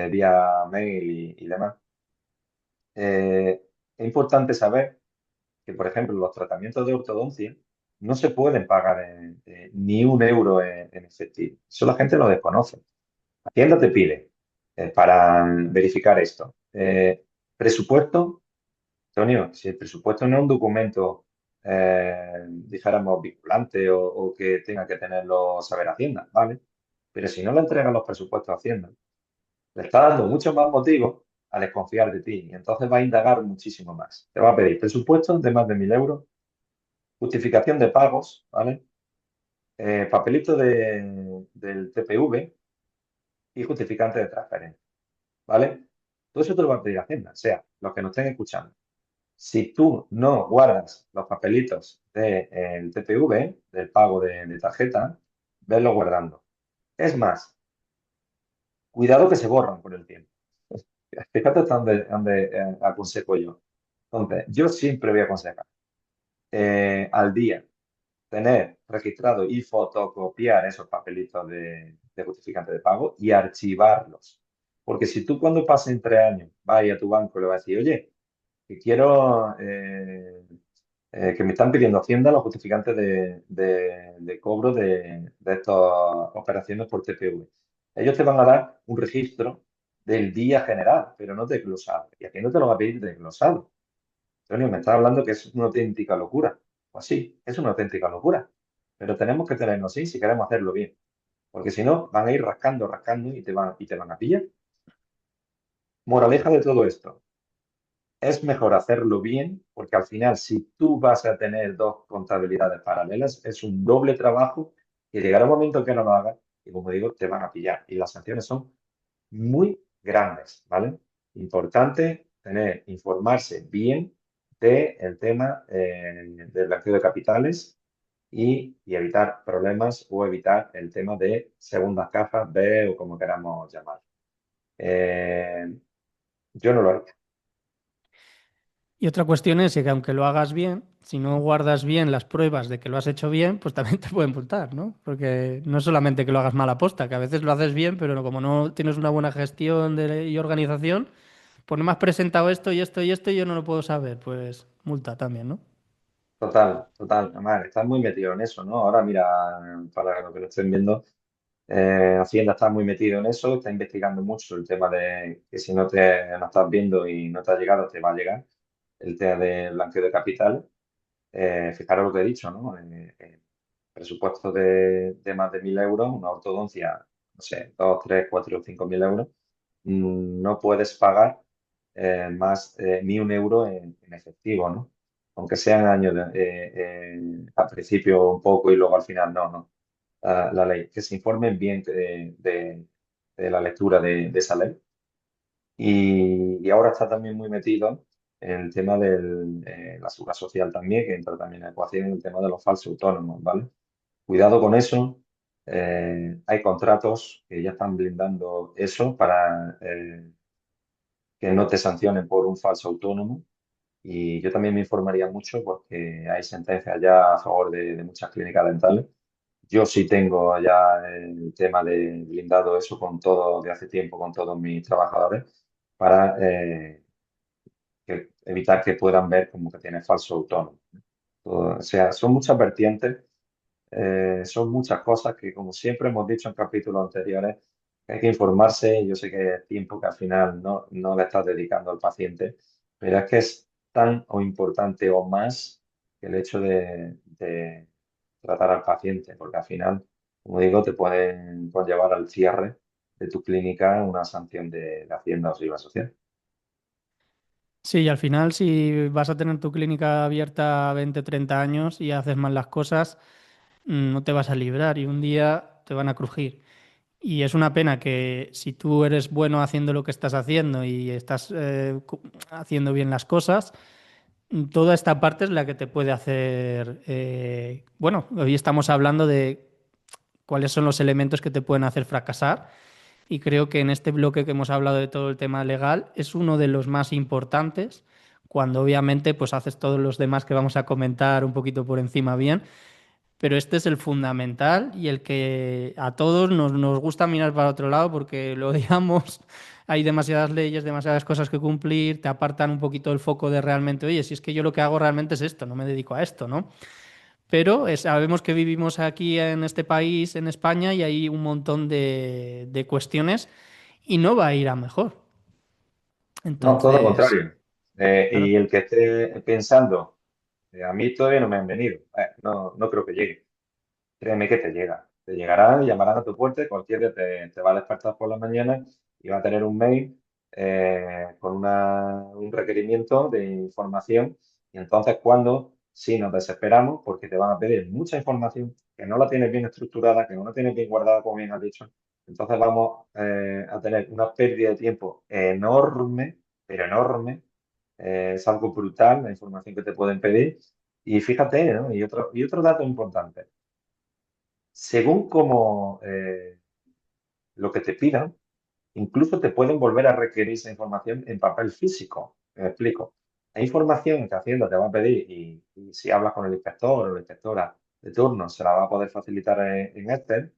vía mail y demás. Es importante saber que, por ejemplo, los tratamientos de ortodoncia no se pueden pagar ni 1 euro en efectivo. Eso la gente lo desconoce. Hacienda te pide para verificar esto. Presupuesto, Antonio, si el presupuesto no es un documento, dijéramos, vinculante o que tenga que tenerlo saber Hacienda, ¿vale? Pero si no le entregan los presupuestos a Hacienda, le está dando mucho más motivo a desconfiar de ti y entonces va a indagar muchísimo más. Te va a pedir presupuestos de más de 1.000 euros, justificación de pagos, ¿vale? Papelito del TPV y justificante de transferencia, ¿vale? Todo eso te lo va a pedir Hacienda, o sea, los que nos estén escuchando. Si tú no guardas los papelitos del TPV, del pago de tarjeta, veslo guardando. Es más, cuidado que se borran con el tiempo. Fíjate hasta dónde aconsejo yo. Entonces, yo siempre voy a aconsejar al día tener registrado y fotocopiar esos papelitos de justificante de pago y archivarlos. Porque si tú cuando pasen 3 años vas a tu banco y le vas a decir, oye, que quiero, que me están pidiendo Hacienda los justificantes de cobro de estas operaciones por TPV. Ellos te van a dar un registro del día general, pero no desglosado. Y Hacienda te lo va a pedir desglosado. Antonio, me estás hablando que es una auténtica locura. Pues sí, es una auténtica locura. Pero tenemos que tenernos así si queremos hacerlo bien. Porque si no, van a ir rascando, rascando y te van a pillar. Moraleja de todo esto. Es mejor hacerlo bien, porque al final, si tú vas a tener dos contabilidades paralelas, es un doble trabajo y llegará un momento que no lo hagas y, como digo, te van a pillar. Y las sanciones son muy grandes, ¿vale? Importante informarse bien del tema del blanqueo de capitales y evitar problemas o evitar el tema de segundas cajas B o como queramos llamar. Eh, yo no lo haría. Y otra cuestión es que aunque lo hagas bien, si no guardas bien las pruebas de que lo has hecho bien, pues también te pueden multar, ¿no? Porque no es solamente que lo hagas mal aposta, que a veces lo haces bien, pero como no tienes una buena gestión y organización, pues no me has presentado esto y esto y esto y yo no lo puedo saber, pues multa también, ¿no? Total, total. Además, estás muy metido en eso, ¿no? Ahora, mira, para lo que lo estén viendo, Hacienda está muy metido en eso, está investigando mucho el tema de que si no estás viendo y no te ha llegado, te va a llegar el tema de blanqueo de capital. Fijaros lo que he dicho, ¿no? Presupuesto de más de 1.000 euros, una ortodoncia, no sé, 2, 3, 4 o 5.000 euros, no puedes pagar más ni un euro en efectivo, ¿no? Aunque sean años al principio un poco y luego al final no, no. La ley, que se informen bien de la lectura de esa ley. Y ahora está también muy metido en el tema de la seguridad social también, que entra también en la ecuación, el tema de los falsos autónomos, ¿vale? Cuidado con eso. Hay contratos que ya están blindando eso para que no te sancionen por un falso autónomo. Y yo también me informaría mucho porque hay sentencias ya a favor de muchas clínicas dentales. Yo sí tengo ya el tema de blindado eso con todo, de hace tiempo, con todos mis trabajadores, para evitar que puedan ver como que tiene falso autónomo. O sea, son muchas vertientes, son muchas cosas que, como siempre hemos dicho en capítulos anteriores, hay que informarse. Yo sé que es tiempo que al final no le estás dedicando al paciente, pero es que es tan o importante o más que el hecho de tratar al paciente, porque al final, como digo, te pueden conllevar al cierre de tu clínica una sanción de Hacienda o Seguridad Social. Sí, y al final si vas a tener tu clínica abierta 20, 30 años y haces mal las cosas, no te vas a librar y un día te van a crujir. Y es una pena que si tú eres bueno haciendo lo que estás haciendo y estás haciendo bien las cosas, toda esta parte es la que te puede hacer, bueno, hoy estamos hablando de cuáles son los elementos que te pueden hacer fracasar y creo que en este bloque que hemos hablado de todo el tema legal es uno de los más importantes, cuando obviamente pues haces todos los demás que vamos a comentar un poquito por encima bien, pero este es el fundamental y el que a todos nos gusta mirar para otro lado porque lo odiamos. Hay demasiadas leyes, demasiadas cosas que cumplir, te apartan un poquito el foco de realmente, oye, si es que yo lo que hago realmente es esto, no me dedico a esto, ¿no? Pero sabemos que vivimos aquí en este país, en España, y hay un montón de cuestiones y no va a ir a mejor. No, todo lo Entonces, contrario. claro. Y el que esté pensando, a mí todavía no me han venido, no creo que llegue. Créeme que te llega. Te llegarán, llamarán a tu puerta y cualquier día te va a despertar por la mañana y va a tener un mail con un requerimiento de información. Y entonces, cuando sí nos desesperamos, porque te van a pedir mucha información que no la tienes bien estructurada, que no la tienes bien guardada, como bien has dicho, entonces vamos a tener una pérdida de tiempo enorme, pero enorme. Es algo brutal la información que te pueden pedir. Y fíjate, ¿no? Y otro dato importante. Según como lo que te pidan, incluso te pueden volver a requerir esa información en papel físico. Me explico. Hay información que Hacienda te va a pedir y si hablas con el inspector o la inspectora de turno, se la va a poder facilitar en Excel,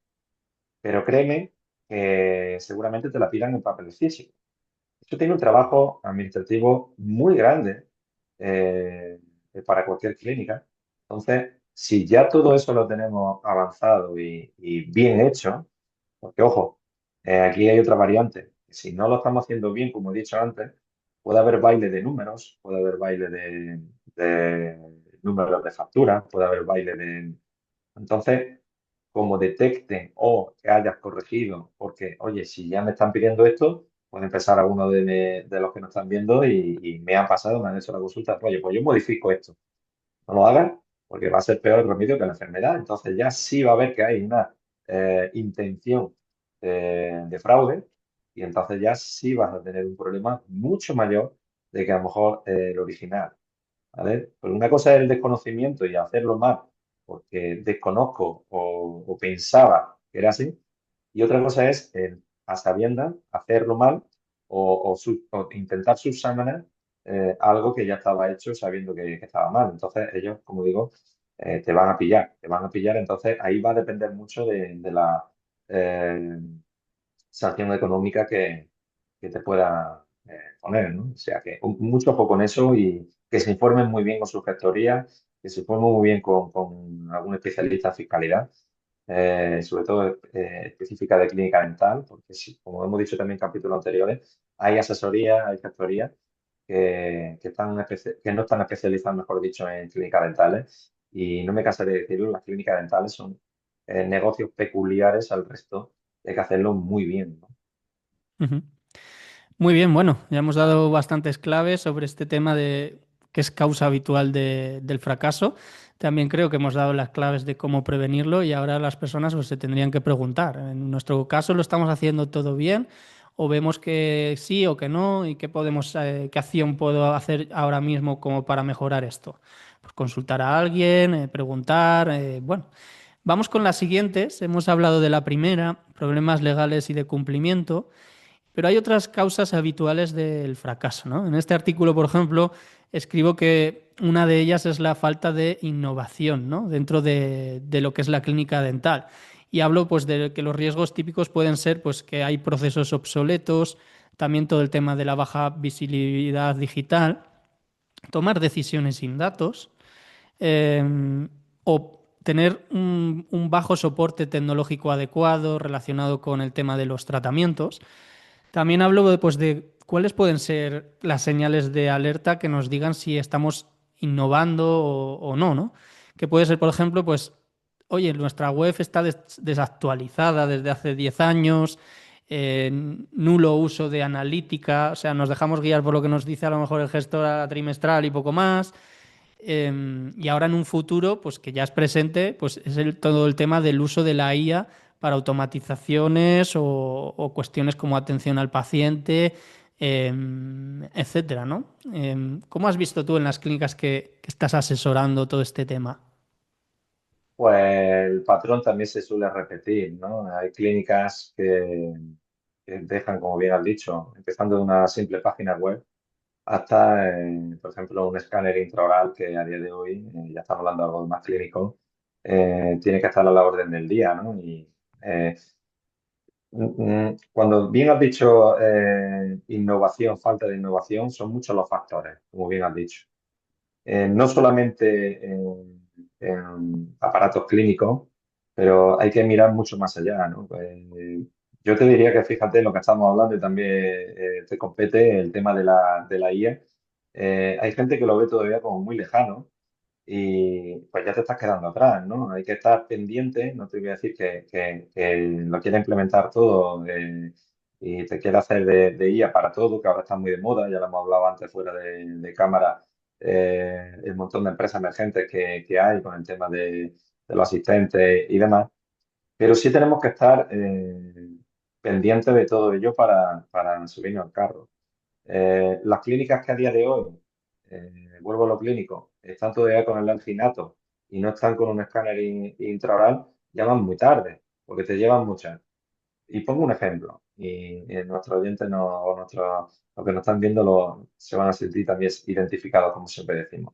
pero créeme que seguramente te la pidan en papel físico. Esto tiene un trabajo administrativo muy grande eh, para cualquier clínica. Entonces, si ya todo eso lo tenemos avanzado y bien hecho, porque ojo, aquí hay otra variante. Si no lo estamos haciendo bien, como he dicho antes, puede haber baile de números, puede haber baile de números de facturas, puede haber baile de... Entonces, como detecten o que hayas corregido, porque, oye, si ya me están pidiendo esto, puede empezar alguno de los que nos están viendo y me ha pasado, me han hecho la consulta, oye, pues yo modifico esto, no lo hagas porque va a ser peor el remedio que la enfermedad. Entonces ya sí va a ver que hay una intención de fraude y entonces ya sí vas a tener un problema mucho mayor de que a lo mejor el original. ¿Vale? Pero una cosa es el desconocimiento y hacerlo mal porque desconozco o pensaba que era así. Y otra cosa es, a sabiendas, hacerlo mal o intentar subsanar algo que ya estaba hecho sabiendo que estaba mal. Entonces ellos, como digo, te van a pillar, te van a pillar. Entonces ahí va a depender mucho de la eh, sanción económica que te pueda poner, ¿no? O sea que mucho ojo con eso y que se informen muy bien con su gestoría, que se informen muy bien con algún especialista en fiscalidad, sobre todo específica de clínica dental, porque como hemos dicho también en capítulos anteriores, hay asesorías, hay gestorías que no están especializadas, mejor dicho, en clínicas dentales. Y no me cansaré de decirlo, las clínicas dentales son negocios peculiares al resto, hay que hacerlo muy bien, ¿no? Ujú. Muy bien, bueno, ya hemos dado bastantes claves sobre este tema de qué es causa habitual del fracaso. También creo que hemos dado las claves de cómo prevenirlo y ahora las personas pues, se tendrían que preguntar. En nuestro caso, ¿lo estamos haciendo todo bien? ¿O vemos que sí o que no? ¿Y qué podemos, qué acción puedo hacer ahora mismo como para mejorar esto? Pues consultar a alguien, preguntar. Bueno, vamos con las siguientes. Hemos hablado de la primera, problemas legales y de cumplimiento. Pero hay otras causas habituales del fracaso, ¿no? En este artículo, por ejemplo, escribo que una de ellas es la falta de innovación, ¿no? Dentro de lo que es la clínica dental. Y hablo pues de que los riesgos típicos pueden ser pues que hay procesos obsoletos, también todo el tema de la baja visibilidad digital, tomar decisiones sin datos, o tener un bajo soporte tecnológico adecuado relacionado con el tema de los tratamientos. También hablo de, pues, de cuáles pueden ser las señales de alerta que nos digan si estamos innovando o no, ¿no? Que puede ser, por ejemplo, pues, oye, nuestra web está desactualizada desde hace 10 años, eh, nulo uso de analítica, o sea, nos dejamos guiar por lo que nos dice a lo mejor el gestor trimestral y poco más. Y ahora en un futuro, pues que ya es presente, pues es todo el tema del uso de la IA para automatizaciones o cuestiones como atención al paciente, etcétera, ¿no? ¿Cómo has visto tú en las clínicas que estás asesorando todo este tema? Pues el patrón también se suele repetir, ¿no? Hay clínicas que dejan, como bien has dicho, empezando de una simple página web hasta, por ejemplo, un escáner intraoral que a día de hoy, ya estamos hablando de algo más clínico, tiene que estar a la orden del día, ¿no? Y cuando bien has dicho innovación, falta de innovación, son muchos los factores, como bien has dicho. No solamente en aparatos clínicos, pero hay que mirar mucho más allá, ¿no? Yo te diría que fíjate en lo que estamos hablando y también te compete el tema de la IA. Hay gente que lo ve todavía como muy lejano y pues ya te estás quedando atrás, ¿no? Hay que estar pendiente, no te voy a decir que lo quiera implementar todo y te quiera hacer de IA para todo, que ahora está muy de moda, ya lo hemos hablado antes fuera de cámara, el montón de empresas emergentes que hay con el tema de los asistentes y demás, pero sí tenemos que estar pendientes de todo ello para subirnos al carro. Las clínicas que a día de hoy, vuelvo a lo clínico, están todavía con el alginato y no están con un escáner intraoral, llaman muy tarde, porque te llevan muchas. Y pongo un ejemplo, y nuestros oyentes no, o los que nos están viendo se van a sentir también identificados, como siempre decimos.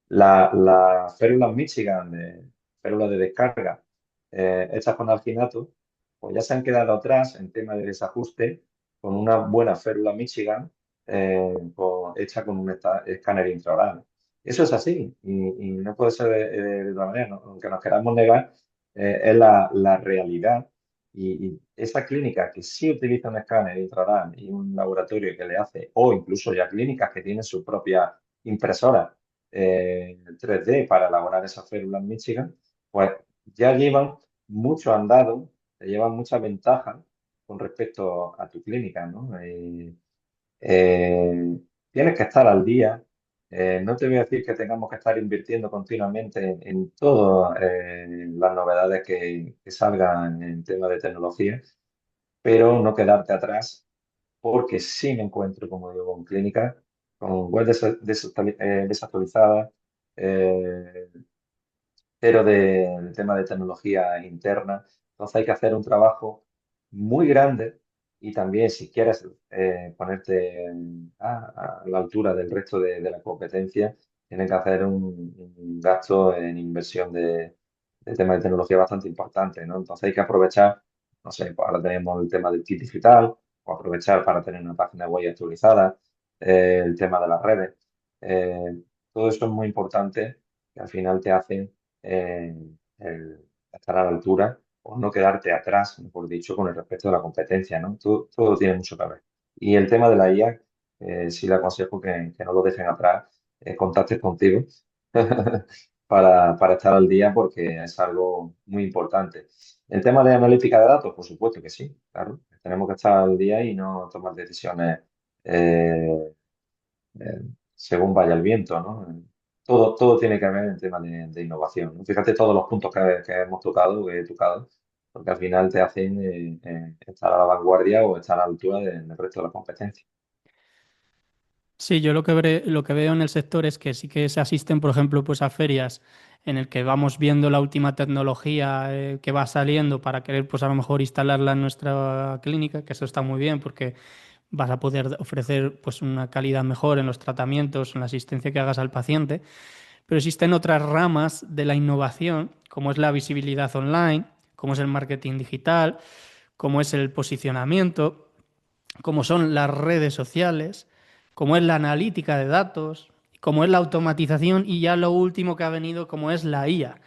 Las férulas Michigan, férulas de descarga, hechas con alginato, pues ya se han quedado atrás en tema de desajuste con una buena férula Michigan hecha con un escáner intraoral. Eso es así y no puede ser de otra manera, ¿no? Aunque nos queramos negar, es la realidad. Y esa clínica que sí utiliza un escáner intraoral y un laboratorio que le hace, o incluso ya clínicas que tienen su propia impresora 3D para elaborar esas células Michigan, pues ya llevan mucho andado, te llevan muchas ventajas con respecto a tu clínica, ¿no? Eh, tienes que estar al día. No te voy a decir que tengamos que estar invirtiendo continuamente en todas las novedades que salgan en tema de tecnología, pero no quedarte atrás, porque sí me encuentro, como digo, con clínicas con web desactualizadas, eh, pero del tema de tecnología interna. Entonces hay que hacer un trabajo muy grande y también si quieres ponerte a la altura del resto de la competencia, tienes que hacer un gasto en inversión de tema de tecnología bastante importante, ¿no? Entonces hay que aprovechar, no sé, pues ahora tenemos el tema del kit digital, o aprovechar para tener una página web actualizada, el tema de las redes. Todo eso es muy importante que al final te hacen eh, el estar a la altura o no quedarte atrás, mejor dicho, con el respecto de la competencia, ¿no? Todo tiene mucho que ver. Y el tema de la IA, sí le aconsejo que no lo dejen atrás, contactes contigo para estar al día porque es algo muy importante. El tema de analítica de datos, por supuesto que sí, claro. Tenemos que estar al día y no tomar decisiones eh, eh, según vaya el viento, ¿no? Todo tiene que ver en tema de innovación, ¿no? Fíjate todos los puntos que hemos tocado, que he tocado, porque al final te hacen estar a la vanguardia o estar a la altura del resto de la competencia. Sí, yo lo que veo en el sector es que sí que se asisten, por ejemplo, pues a ferias en el que vamos viendo la última tecnología que va saliendo para querer, pues a lo mejor instalarla en nuestra clínica, que eso está muy bien porque vas a poder ofrecer pues una calidad mejor en los tratamientos, en la asistencia que hagas al paciente. Pero existen otras ramas de la innovación, como es la visibilidad online, como es el marketing digital, como es el posicionamiento, como son las redes sociales, como es la analítica de datos, como es la automatización y ya lo último que ha venido como es la IA.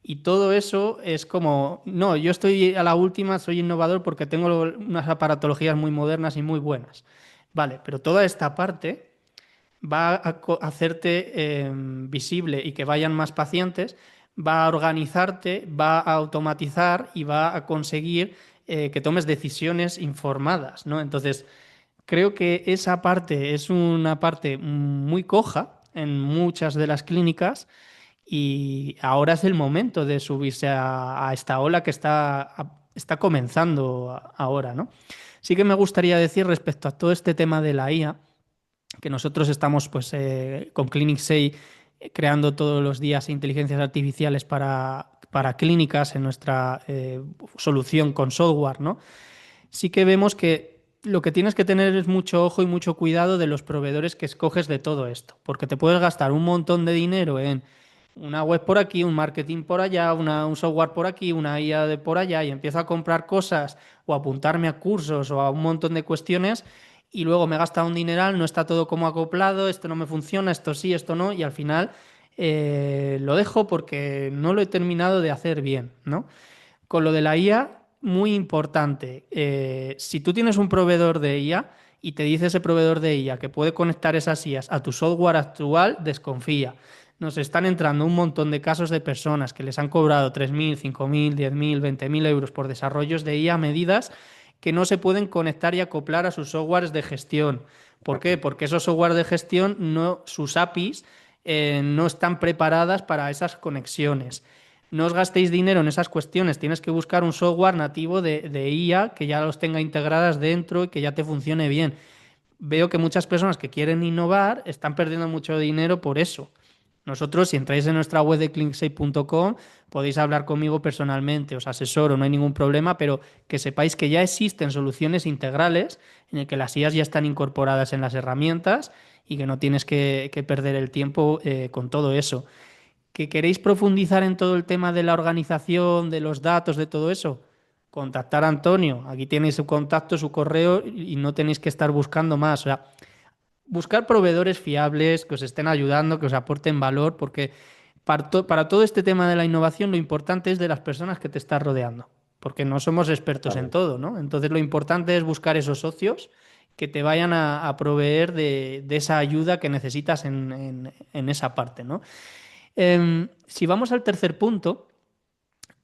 Y todo eso es como, no, yo estoy a la última, soy innovador porque tengo unas aparatologías muy modernas y muy buenas. Vale, pero toda esta parte va a hacerte visible y que vayan más pacientes, va a organizarte, va a automatizar y va a conseguir que tomes decisiones informadas, ¿no? Entonces, creo que esa parte es una parte muy coja en muchas de las clínicas y ahora es el momento de subirse a esta ola que está comenzando ahora, ¿no? Sí que me gustaría decir respecto a todo este tema de la IA, que nosotros estamos pues con Clinic 6 creando todos los días inteligencias artificiales para clínicas en nuestra solución con software, ¿no? Sí que vemos que lo que tienes que tener es mucho ojo y mucho cuidado de los proveedores que escoges de todo esto, porque te puedes gastar un montón de dinero en una web por aquí, un marketing por allá, un software por aquí, una IA de por allá, y empiezo a comprar cosas o a apuntarme a cursos o a un montón de cuestiones y luego me he gastado un dineral, no está todo como acoplado, esto no me funciona, esto sí, esto no, y al final lo dejo porque no lo he terminado de hacer bien, ¿no? Con lo de la IA, muy importante. Si tú tienes un proveedor de IA y te dice ese proveedor de IA que puede conectar esas IAs a tu software actual, desconfía. Nos están entrando un montón de casos de personas que les han cobrado 3.000, 5.000, 10.000, 20.000 euros por desarrollos de IA a medidas que no se pueden conectar y acoplar a sus softwares de gestión. ¿Por qué? Porque esos softwares de gestión, no, sus APIs, no están preparadas para esas conexiones. No os gastéis dinero en esas cuestiones, tienes que buscar un software nativo de IA que ya los tenga integradas dentro y que ya te funcione bien. Veo que muchas personas que quieren innovar están perdiendo mucho dinero por eso. Nosotros, si entráis en nuestra web de clean6.com, podéis hablar conmigo personalmente, os asesoro, no hay ningún problema, pero que sepáis que ya existen soluciones integrales en el que las IAs ya están incorporadas en las herramientas y que no tienes que perder el tiempo con todo eso. ¿Que queréis profundizar en todo el tema de la organización, de los datos, de todo eso? Contactar a Antonio. Aquí tenéis su contacto, su correo y no tenéis que estar buscando más. O sea, buscar proveedores fiables que os estén ayudando, que os aporten valor, porque para todo este tema de la innovación lo importante es de las personas que te estás rodeando, porque no somos expertos en Claro. todo, ¿no? Entonces lo importante es buscar esos socios que te vayan a proveer de esa ayuda que necesitas en esa parte, ¿no? Si vamos al tercer punto,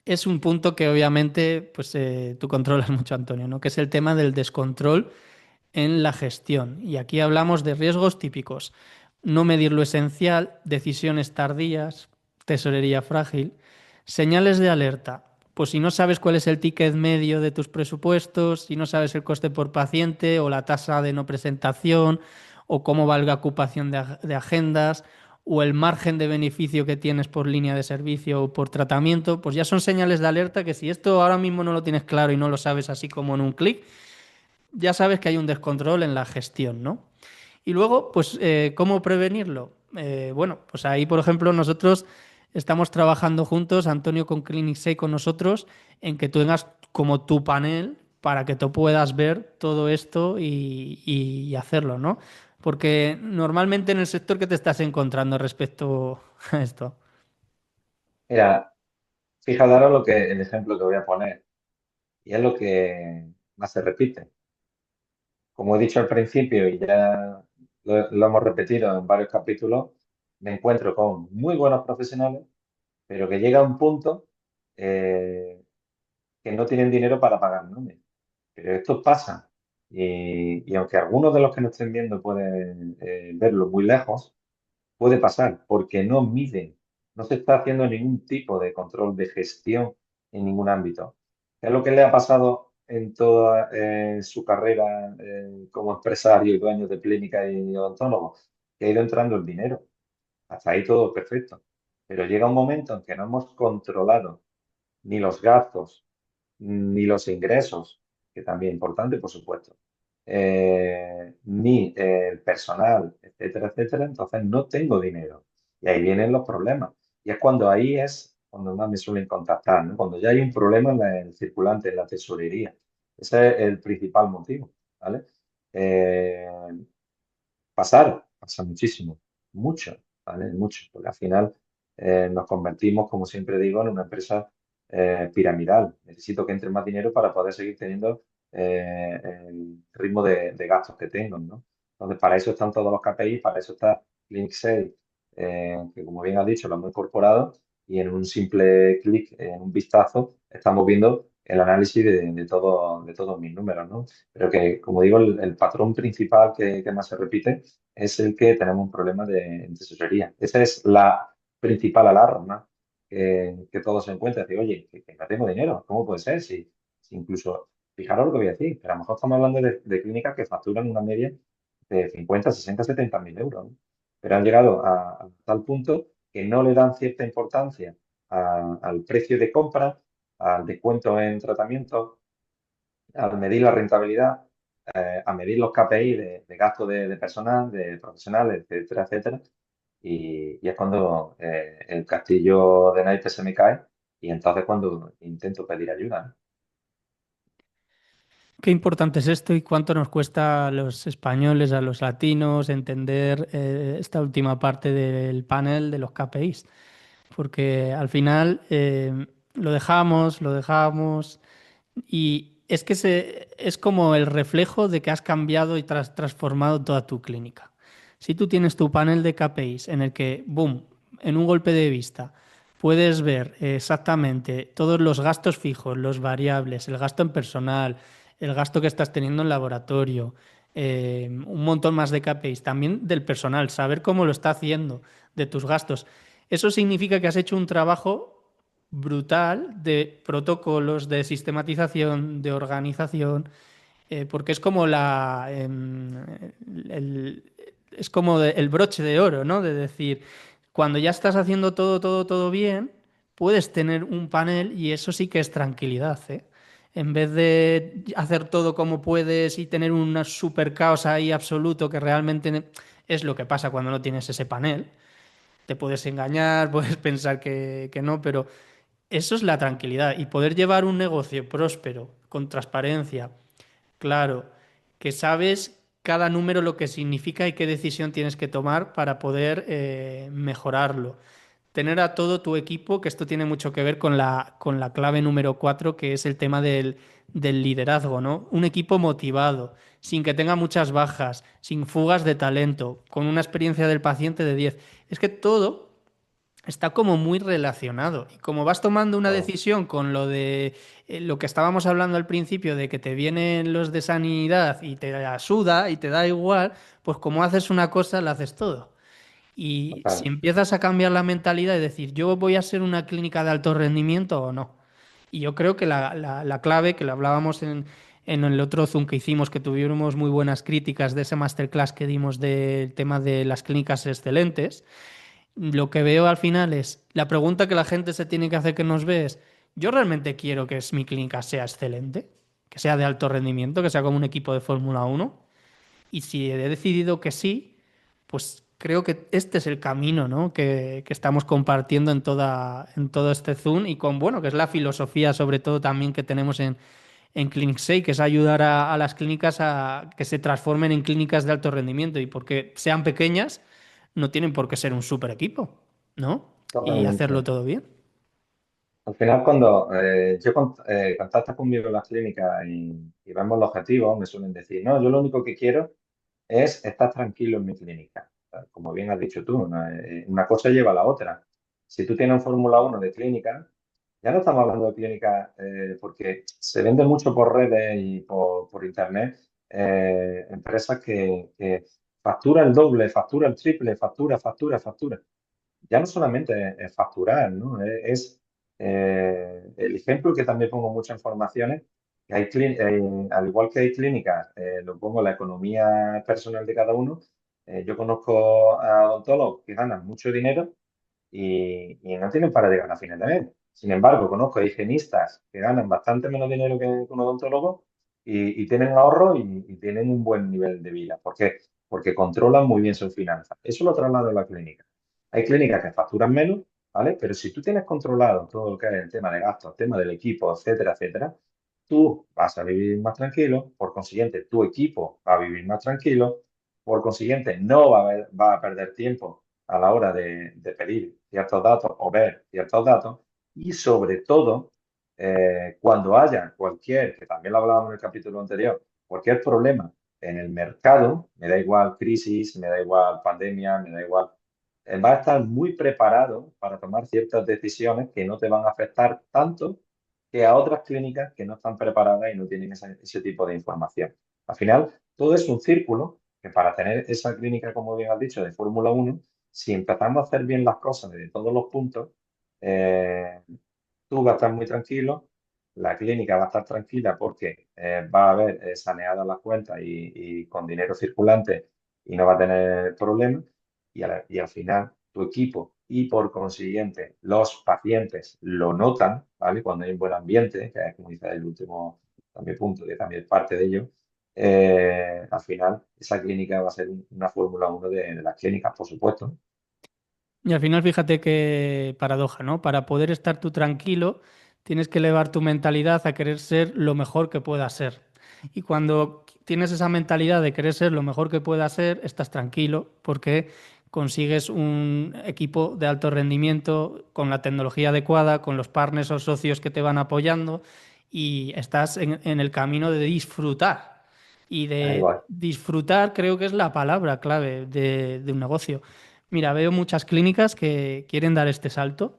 es un punto que obviamente pues, tú controlas mucho, Antonio, ¿no? Que es el tema del descontrol en la gestión. Y aquí hablamos de riesgos típicos. No medir lo esencial, decisiones tardías, tesorería frágil, señales de alerta. Pues si no sabes cuál es el ticket medio de tus presupuestos, si no sabes el coste por paciente o la tasa de no presentación o cómo va la ocupación de agendas o el margen de beneficio que tienes por línea de servicio o por tratamiento, pues ya son señales de alerta que si esto ahora mismo no lo tienes claro y no lo sabes así como en un clic, ya sabes que hay un descontrol en la gestión, ¿no? Y luego, pues, ¿cómo prevenirlo? Bueno, pues ahí, por ejemplo, nosotros estamos trabajando juntos, Antonio con Clinic 6 con nosotros, en que tú tengas como tu panel para que tú puedas ver todo esto y hacerlo, ¿no? Porque normalmente en el sector que te estás encontrando respecto a esto. Mira, fíjate ahora el ejemplo que voy a poner, y es lo que más se repite. Como he dicho al principio y ya lo hemos repetido en varios capítulos, me encuentro con muy buenos profesionales, pero que llega un punto eh, que no tienen dinero para pagar nómina. Pero esto pasa. Y aunque algunos de los que nos estén viendo pueden verlo muy lejos, puede pasar porque no miden, no se está haciendo ningún tipo de control de gestión en ningún ámbito. ¿Qué es lo que le ha pasado en toda su carrera como empresario y dueño de clínica y odontólogo? Que ha ido entrando el dinero. Hasta ahí todo perfecto. Pero llega un momento en que no hemos controlado ni los gastos, ni los ingresos, que también es importante, por supuesto, ni el personal, etcétera, etcétera, entonces no tengo dinero. Y ahí vienen los problemas. Y es cuando ahí es cuando más me suelen contactar, ¿no? Cuando ya hay un problema en el circulante, en la tesorería. Ese es el principal motivo, ¿vale? Eh, pasa muchísimo, mucho, ¿vale? Mucho, porque al final nos convertimos, como siempre digo, en una empresa piramidal. Necesito que entre más dinero para poder seguir teniendo el ritmo de gastos que tengo, ¿no? Entonces, para eso están todos los KPI, para eso está Clinic 6, que como bien has dicho, lo hemos incorporado y en un simple clic, en un vistazo, estamos viendo el análisis de todos mis números, ¿no? Pero que, como digo, el patrón principal que más se repite es el que tenemos un problema de tesorería. Esa es la principal alarma que todos se encuentran. Decir, oye, que no tengo dinero, ¿cómo puede ser? Si incluso, fijaros lo que voy a decir, pero a lo mejor estamos hablando de clínicas que facturan una media de 50, 60, 70 mil euros, ¿no? Pero han llegado a tal punto que no le dan cierta importancia al precio de compra, al descuento en tratamiento, al medir la rentabilidad, a medir los KPI de gasto de personal, de profesionales, etcétera, etcétera. Y es cuando el castillo de naipes se me cae y entonces cuando intento pedir ayuda, ¿no? Qué importante es esto y cuánto nos cuesta a los españoles, a los latinos, entender esta última parte del panel de los KPIs. Porque al final lo dejamos y es que es como el reflejo de que has cambiado y transformado toda tu clínica. Si tú tienes tu panel de KPIs en el que, boom, en un golpe de vista, puedes ver exactamente todos los gastos fijos, los variables, el gasto en personal, el gasto que estás teniendo en laboratorio, un montón más de KPIs, también del personal, saber cómo lo está haciendo, de tus gastos. Eso significa que has hecho un trabajo brutal de protocolos, de sistematización, de organización, porque es como el, es como el broche de oro, ¿no? De decir, cuando ya estás haciendo todo bien, puedes tener un panel y eso sí que es tranquilidad, ¿eh? En vez de hacer todo como puedes y tener un super caos ahí absoluto que realmente es lo que pasa cuando no tienes ese panel. Te puedes engañar, puedes pensar que no, pero eso es la tranquilidad y poder llevar un negocio próspero, con transparencia, claro, que sabes cada número lo que significa y qué decisión tienes que tomar para poder mejorarlo. tener a todo tu equipo, que esto tiene mucho que ver con la clave número 4, que es el tema del liderazgo, ¿no? Un equipo motivado, sin que tenga muchas bajas, sin fugas de talento, con una experiencia del paciente de 10. Es que todo está como muy relacionado. Y como vas tomando una Todo. decisión con lo de lo que estábamos hablando al principio, de que te vienen los de sanidad y te suda y te da igual, pues como haces una cosa, la haces todo. Y si Total. empiezas a cambiar la mentalidad y decir, yo voy a ser una clínica de alto rendimiento o no. Y yo creo que la clave, que lo hablábamos en el otro Zoom que hicimos, que tuvimos muy buenas críticas de ese masterclass que dimos del tema de las clínicas excelentes, lo que veo al final es, la pregunta que la gente se tiene que hacer que nos ve es, ¿yo realmente quiero que mi clínica sea excelente? Que sea de alto rendimiento, que sea como un equipo de Fórmula 1. Y si he decidido que sí, pues creo que este es el camino, ¿no? que estamos compartiendo en todo este Zoom y con, bueno, que es la filosofía sobre todo también que tenemos en Clinic 6, que es ayudar a las clínicas a que se transformen en clínicas de alto rendimiento y porque sean pequeñas, no tienen por qué ser un super equipo, ¿no? Y hacerlo Totalmente. todo bien. Al final, cuando contactas conmigo en las clínicas y vemos los objetivos, me suelen decir, no, yo lo único que quiero es estar tranquilo en mi clínica. Como bien has dicho tú, una cosa lleva a la otra. Si tú tienes un Fórmula 1 de clínica, ya no estamos hablando de clínica porque se vende mucho por redes y por internet empresas que factura el doble, factura el triple, factura. Ya no solamente es facturar, ¿no? El ejemplo que también pongo mucho en formaciones, que al igual que hay clínicas, lo pongo en la economía personal de cada uno. Yo conozco a odontólogos que ganan mucho dinero y no tienen para llegar a fines de mes. Sin embargo, conozco a higienistas que ganan bastante menos dinero que un odontólogo y tienen ahorro y tienen un buen nivel de vida. ¿Por qué? Porque controlan muy bien sus finanzas. Eso lo traslado a la clínica. Hay clínicas que facturan menos, ¿vale? Pero si tú tienes controlado todo lo que es el tema de gastos, el tema del equipo, etcétera, tú vas a vivir más tranquilo, por consiguiente, tu equipo va a vivir más tranquilo, por consiguiente, no va a perder tiempo a la hora de pedir ciertos datos o ver ciertos datos y sobre todo, cuando haya cualquier, que también lo hablábamos en el capítulo anterior, cualquier problema en el mercado, me da igual crisis, me da igual pandemia, me da igual, va a estar muy preparado para tomar ciertas decisiones que no te van a afectar tanto que a otras clínicas que no están preparadas y no tienen ese tipo de información. Al final, todo es un círculo que para tener esa clínica, como bien has dicho, de Fórmula 1, si empezamos a hacer bien las cosas desde todos los puntos, eh, tú vas a estar muy tranquilo, la clínica va a estar tranquila porque va a haber saneadas las cuentas y con dinero circulante y no va a tener problemas. Y al final, tu equipo y por consiguiente los pacientes lo notan, ¿vale? Cuando hay un buen ambiente, que es como dice el último también punto, que también es parte de ello, al final esa clínica va a ser una Fórmula 1 de las clínicas, por supuesto. Y al final, fíjate qué paradoja, ¿no? Para poder estar tú tranquilo, tienes que elevar tu mentalidad a querer ser lo mejor que puedas ser. Y cuando tienes esa mentalidad de querer ser lo mejor que puedas ser, estás tranquilo porque consigues un equipo de alto rendimiento con la tecnología adecuada, con los partners o socios que te van apoyando y estás en el camino de disfrutar. Y Ahí de va. disfrutar creo que es la palabra clave de un negocio. Mira, veo muchas clínicas que quieren dar este salto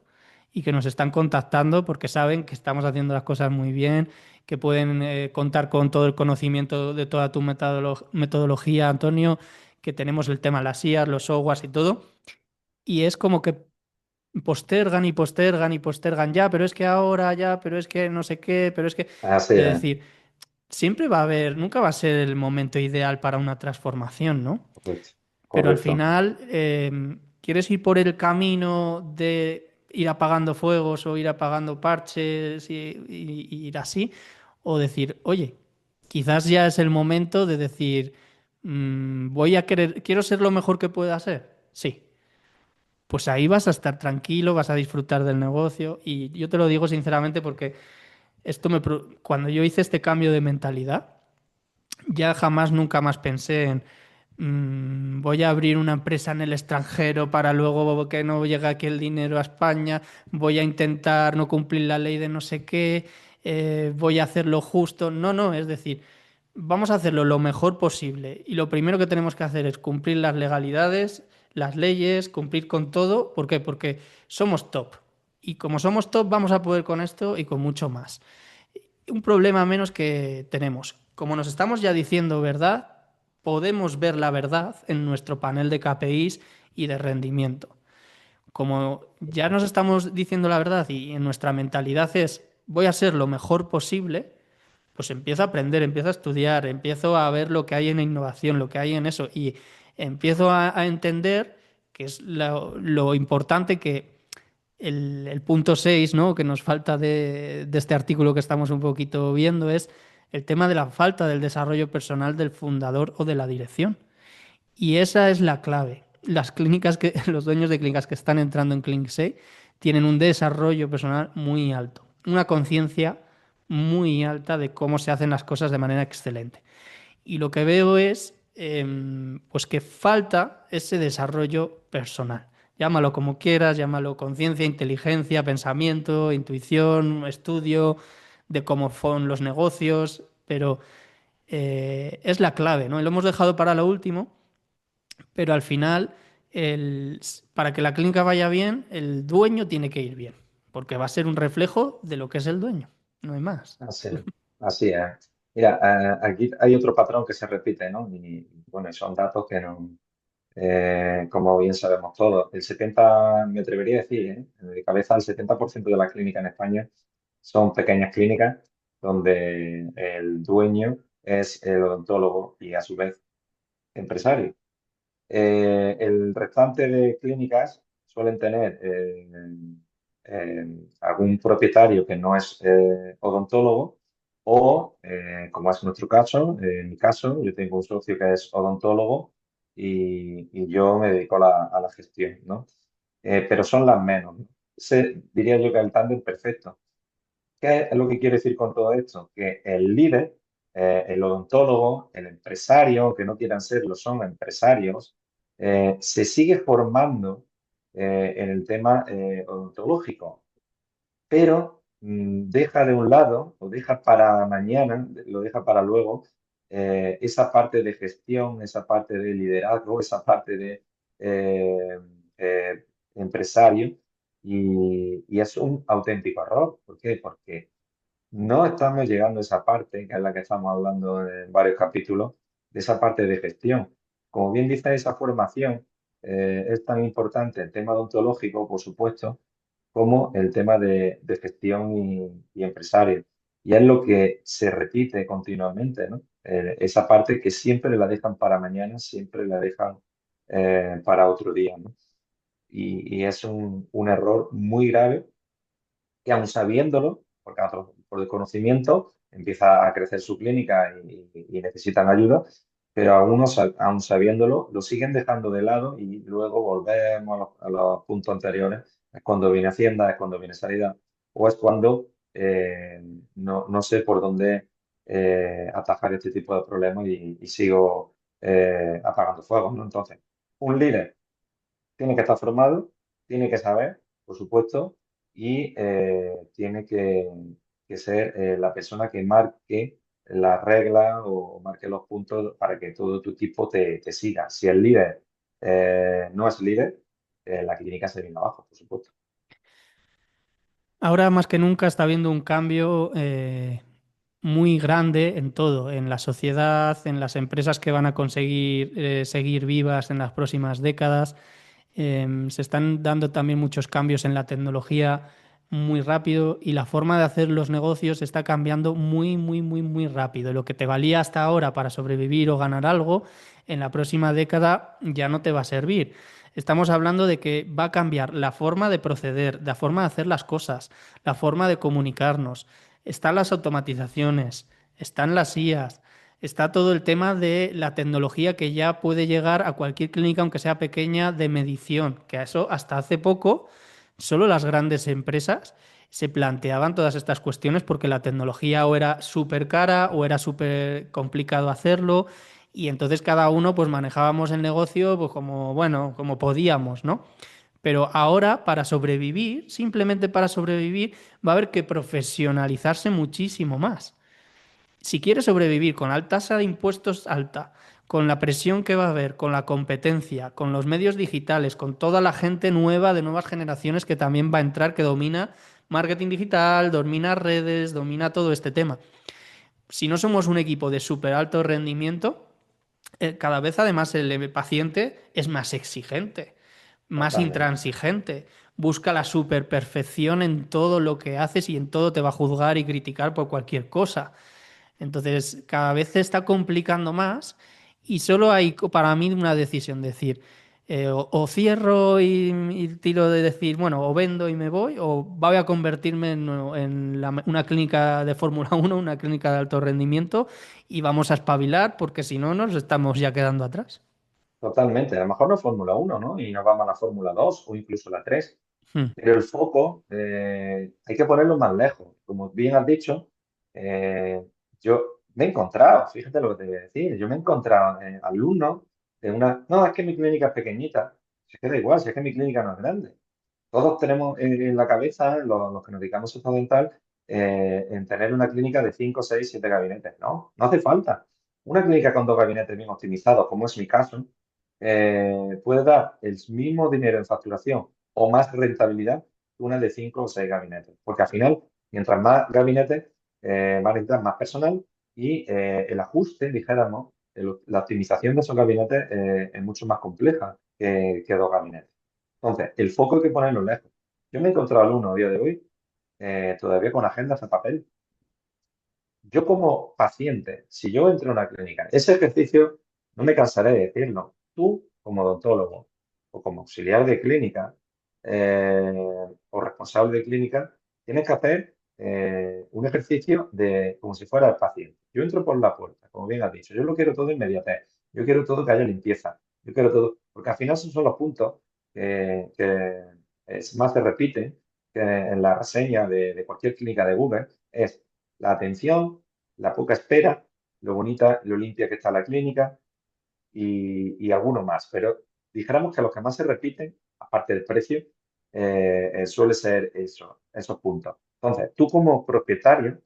y que nos están contactando porque saben que estamos haciendo las cosas muy bien, que pueden contar con todo el conocimiento de toda tu metodología, Antonio, que tenemos el tema de las IAs, los softwares y todo. Y es como que postergan y postergan y postergan ya, pero es que ahora ya, pero es que no sé qué, pero es que... Así Es es. decir, siempre va a haber, nunca va a ser el momento ideal para una transformación, ¿no? Correcto. Pero al Correcto. final, ¿quieres ir por el camino de ir apagando fuegos o ir apagando parches y ir así? O decir, oye, quizás ya es el momento de decir, voy a querer, quiero ser lo mejor que pueda ser. Sí, pues ahí vas a estar tranquilo, vas a disfrutar del negocio. Y yo te lo digo sinceramente porque cuando yo hice este cambio de mentalidad, ya jamás nunca más pensé en voy a abrir una empresa en el extranjero para luego que no llegue aquí el dinero a España, voy a intentar no cumplir la ley de no sé qué, voy a hacer lo justo. No, no, es decir, vamos a hacerlo lo mejor posible. Y lo primero que tenemos que hacer es cumplir las legalidades, las leyes, cumplir con todo. ¿Por qué? Porque somos top. Y como somos top, vamos a poder con esto y con mucho más. Un problema menos que tenemos. Como nos estamos ya diciendo verdad, podemos ver la verdad en nuestro panel de KPIs y de rendimiento. Como ya nos estamos diciendo la verdad y en nuestra mentalidad es voy a ser lo mejor posible, pues empiezo a aprender, empiezo a estudiar, empiezo a ver lo que hay en innovación, lo que hay en eso y empiezo a entender que es lo importante que el punto 6, ¿no? Que nos falta de este artículo que estamos un poquito viendo es el tema de la falta del desarrollo personal del fundador o de la dirección. Y esa es la clave. Las clínicas que, los dueños de clínicas que están entrando en Clinic 6 tienen un desarrollo personal muy alto, una conciencia muy alta de cómo se hacen las cosas de manera excelente. Y lo que veo es pues que falta ese desarrollo personal. Llámalo como quieras, llámalo conciencia, inteligencia, pensamiento, intuición, estudio de cómo son los negocios, pero es la clave, ¿no? Lo hemos dejado para lo último, pero al final, el- para que la clínica vaya bien, el dueño tiene que ir bien, porque va a ser un reflejo de lo que es el dueño, no hay más. Así, así es. Mira, aquí hay otro patrón que se repite, ¿no? Y bueno, y son datos que no, como bien sabemos todos, me atrevería a decir, de cabeza, el 70% de las clínicas en España son pequeñas clínicas donde el dueño es el odontólogo y a su vez empresario. El restante de clínicas suelen tener algún propietario que no es odontólogo o, como es nuestro caso, en mi caso, yo tengo un socio que es odontólogo y yo me dedico a la gestión, ¿no? Pero son las menos, ¿no? Ese diría yo que es el tándem perfecto. ¿Qué es lo que quiero decir con todo esto? Que el líder, el odontólogo, el empresario, que no quieran serlo, son empresarios, se sigue formando en el tema odontológico, pero deja de un lado o deja para mañana, lo deja para luego, esa parte de gestión, esa parte de liderazgo, esa parte de eh, eh, empresario y es un auténtico error. ¿Por qué? Porque no estamos llegando a esa parte, que es la que estamos hablando en varios capítulos, de esa parte de gestión. Como bien dice esa formación, es tan importante el tema odontológico, por supuesto, como el tema de gestión y empresario. Y es lo que se repite continuamente, ¿no? Esa parte que siempre la dejan para mañana, siempre la dejan para otro día, ¿no? Y es un error muy grave que aun sabiéndolo, porque por desconocimiento empieza a crecer su clínica y necesitan ayuda, pero aún sabiéndolo, lo siguen dejando de lado y luego volvemos a los puntos anteriores. Es cuando viene Hacienda, es cuando viene Sanidad, o es cuando no sé por dónde atajar este tipo de problemas y sigo apagando fuegos, ¿no? Entonces, un líder tiene que estar formado, tiene que saber, por supuesto, y tiene que ser la persona que marque las reglas o marque los puntos para que todo tu equipo te siga. Si el líder no es líder, la clínica se viene abajo, por supuesto. Ahora más que nunca está habiendo un cambio muy grande en todo, en la sociedad, en las empresas que van a conseguir seguir vivas en las próximas décadas. Se están dando también muchos cambios en la tecnología muy rápido y la forma de hacer los negocios está cambiando muy, muy, muy, muy rápido. Lo que te valía hasta ahora para sobrevivir o ganar algo, en la próxima década ya no te va a servir. Estamos hablando de que va a cambiar la forma de proceder, la forma de hacer las cosas, la forma de comunicarnos. Están las automatizaciones, están las IAs, está todo el tema de la tecnología que ya puede llegar a cualquier clínica, aunque sea pequeña, de medición, que a eso hasta hace poco solo las grandes empresas se planteaban todas estas cuestiones porque la tecnología o era súper cara o era súper complicado hacerlo y entonces cada uno pues manejábamos el negocio pues como, bueno, como podíamos, ¿no? Pero ahora, para sobrevivir, simplemente para sobrevivir, va a haber que profesionalizarse muchísimo más. Si quieres sobrevivir con la tasa de impuestos alta, con la presión que va a haber, con la competencia, con los medios digitales, con toda la gente nueva de nuevas generaciones que también va a entrar, que domina marketing digital, domina redes, domina todo este tema. Si no somos un equipo de súper alto rendimiento, cada vez además el paciente es más exigente, más Totalmente. intransigente, busca la superperfección en todo lo que haces y en todo te va a juzgar y criticar por cualquier cosa. Entonces, cada vez se está complicando más y solo hay para mí una decisión, decir, o cierro y tiro de decir, bueno, o vendo y me voy, o voy a convertirme en una clínica de Fórmula 1, una clínica de alto rendimiento y vamos a espabilar porque si no nos estamos ya quedando atrás. Totalmente. A lo mejor no Fórmula 1, ¿no? Y nos vamos a la Fórmula 2 o incluso la 3. Hmm. Pero el foco hay que ponerlo más lejos. Como bien has dicho, yo me he encontrado, fíjate lo que te voy a decir, yo me he encontrado alumnos de una... No, es que mi clínica es pequeñita. Si es que da igual, si es que mi clínica no es grande. Todos tenemos en la cabeza, los que nos dedicamos a sector dental, en tener una clínica de 5 6 7 gabinetes. No, no hace falta. Una clínica con 2 gabinetes bien optimizados, como es mi caso, puede dar el mismo dinero en facturación o más rentabilidad que una de 5 o 6 gabinetes. Porque al final, mientras más gabinetes, va a necesitar más personal y el ajuste, dijéramos, la optimización de esos gabinetes es mucho más compleja que 2 gabinetes. Entonces, el foco hay que ponerlo lejos. Yo me he encontrado alumnos a día de hoy todavía con agendas a papel. Yo como paciente, si yo entro en una clínica, ese ejercicio no me cansaré de decirlo. Tú como odontólogo o como auxiliar de clínica o responsable de clínica, tienes que hacer un ejercicio de como si fuera el paciente. Yo entro por la puerta, como bien has dicho. Yo lo quiero todo inmediatez. Yo quiero todo que haya limpieza. Yo quiero todo, porque al final esos son los puntos que más se repiten que en la reseña de cualquier clínica de Google. Es la atención, la poca espera, lo bonita, lo limpia que está la clínica y alguno más. Pero dijéramos que los que más se repiten, aparte del precio, suele ser eso, esos puntos. Entonces, tú como propietario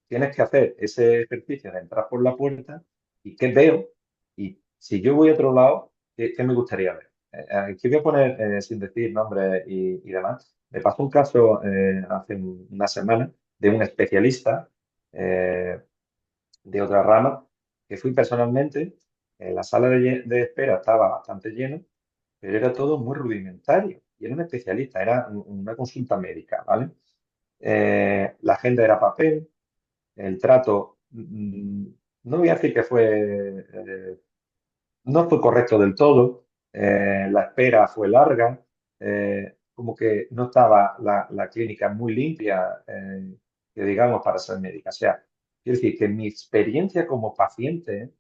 tienes que hacer ese ejercicio de entrar por la puerta y qué veo y si yo voy a otro lado, ¿qué me gustaría ver? Aquí voy a poner, sin decir nombres y demás, me pasó un caso hace una semana de un especialista eh, de otra rama que fui personalmente, la sala de espera estaba bastante llena, pero era todo muy rudimentario y era un especialista, era una consulta médica, ¿vale? La agenda era papel, el trato, no voy a decir que no fue correcto del todo, la espera fue larga, como que no estaba la clínica muy limpia, que digamos, para ser médica. O sea, quiero decir que mi experiencia como paciente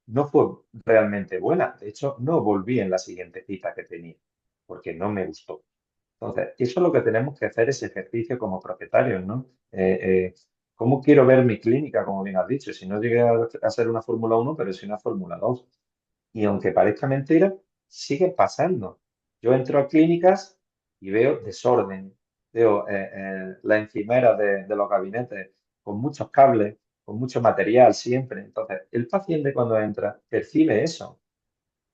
no fue realmente buena. De hecho, no volví en la siguiente cita que tenía, porque no me gustó. Entonces, eso es lo que tenemos que hacer, ese ejercicio como propietarios, ¿no? ¿Cómo quiero ver mi clínica, como bien has dicho? Si no llegué a ser una Fórmula 1, pero sí una Fórmula 2. Y aunque parezca mentira, sigue pasando. Yo entro a clínicas y veo desorden, veo la encimera de los gabinetes con muchos cables, con mucho material siempre. Entonces, el paciente cuando entra percibe eso.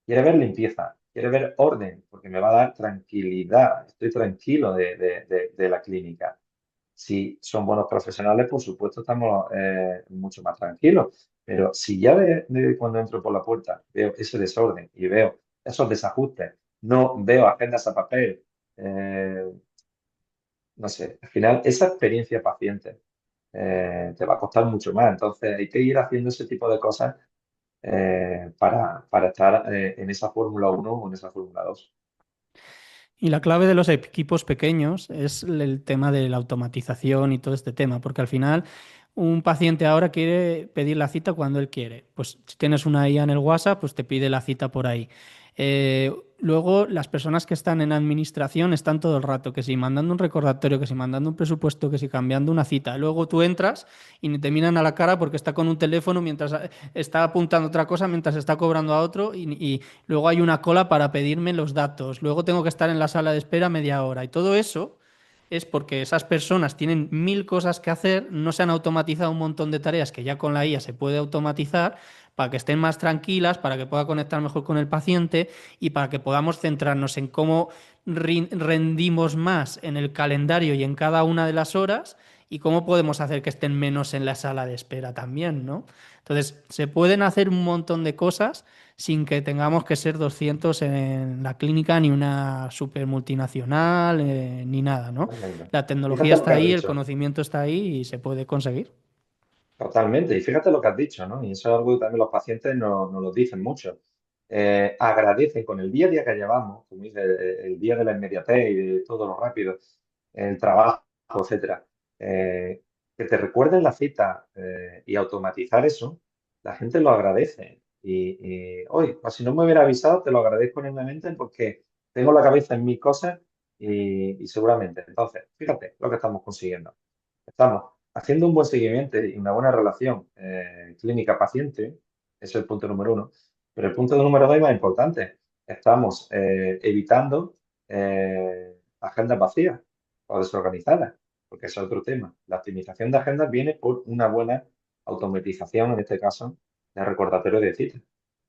Quiere ver limpieza, quiere ver orden, porque me va a dar tranquilidad. Estoy tranquilo de la clínica. Si son buenos profesionales, por supuesto, estamos mucho más tranquilos. Pero si ya de cuando entro por la puerta veo ese desorden y veo esos desajustes, no veo agendas a papel, eh, no sé, al final esa experiencia paciente te va a costar mucho más. Entonces hay que ir haciendo ese tipo de cosas para estar en esa Fórmula 1 o en esa Fórmula 2. Y la clave de los equipos pequeños es el tema de la automatización y todo este tema, porque al final un paciente ahora quiere pedir la cita cuando él quiere. Pues si tienes una IA en el WhatsApp, pues te pide la cita por ahí. Eh, Luego, las personas que están en administración están todo el rato, que si mandando un recordatorio, que si mandando un presupuesto, que si cambiando una cita. Luego tú entras y ni te miran a la cara porque está con un teléfono mientras está apuntando otra cosa, mientras está cobrando a otro y luego hay una cola para pedirme los datos. Luego tengo que estar en la sala de espera media hora y todo eso es porque esas personas tienen mil cosas que hacer, no se han automatizado un montón de tareas que ya con la IA se puede automatizar para que estén más tranquilas, para que pueda conectar mejor con el paciente y para que podamos centrarnos en cómo rendimos más en el calendario y en cada una de las horas y cómo podemos hacer que estén menos en la sala de espera también, ¿no? Entonces, se pueden hacer un montón de cosas sin que tengamos que ser 200 en la clínica, ni una super multinacional, ni nada, ¿no? Totalmente. La tecnología Fíjate lo está que has ahí, el dicho. conocimiento está ahí y se puede conseguir. Totalmente, y fíjate lo que has dicho, ¿no? Y eso es algo que también los pacientes nos lo dicen mucho. Agradecen con el día a día que llevamos, como dice, el día de la inmediatez y de todo lo rápido, el trabajo, etcétera, que te recuerden la cita y automatizar eso, la gente lo agradece. Hoy, pues si no me hubiera avisado, te lo agradezco enormemente porque tengo la cabeza en mil cosas y seguramente. Entonces, fíjate lo que estamos consiguiendo. Estamos haciendo un buen seguimiento y una buena relación clínica-paciente, ese es el punto número uno, pero el punto número dos es más importante. Estamos evitando agendas vacías o desorganizadas, porque ese es otro tema. La optimización de agendas viene por una buena automatización, en este caso, de recordatorio de citas.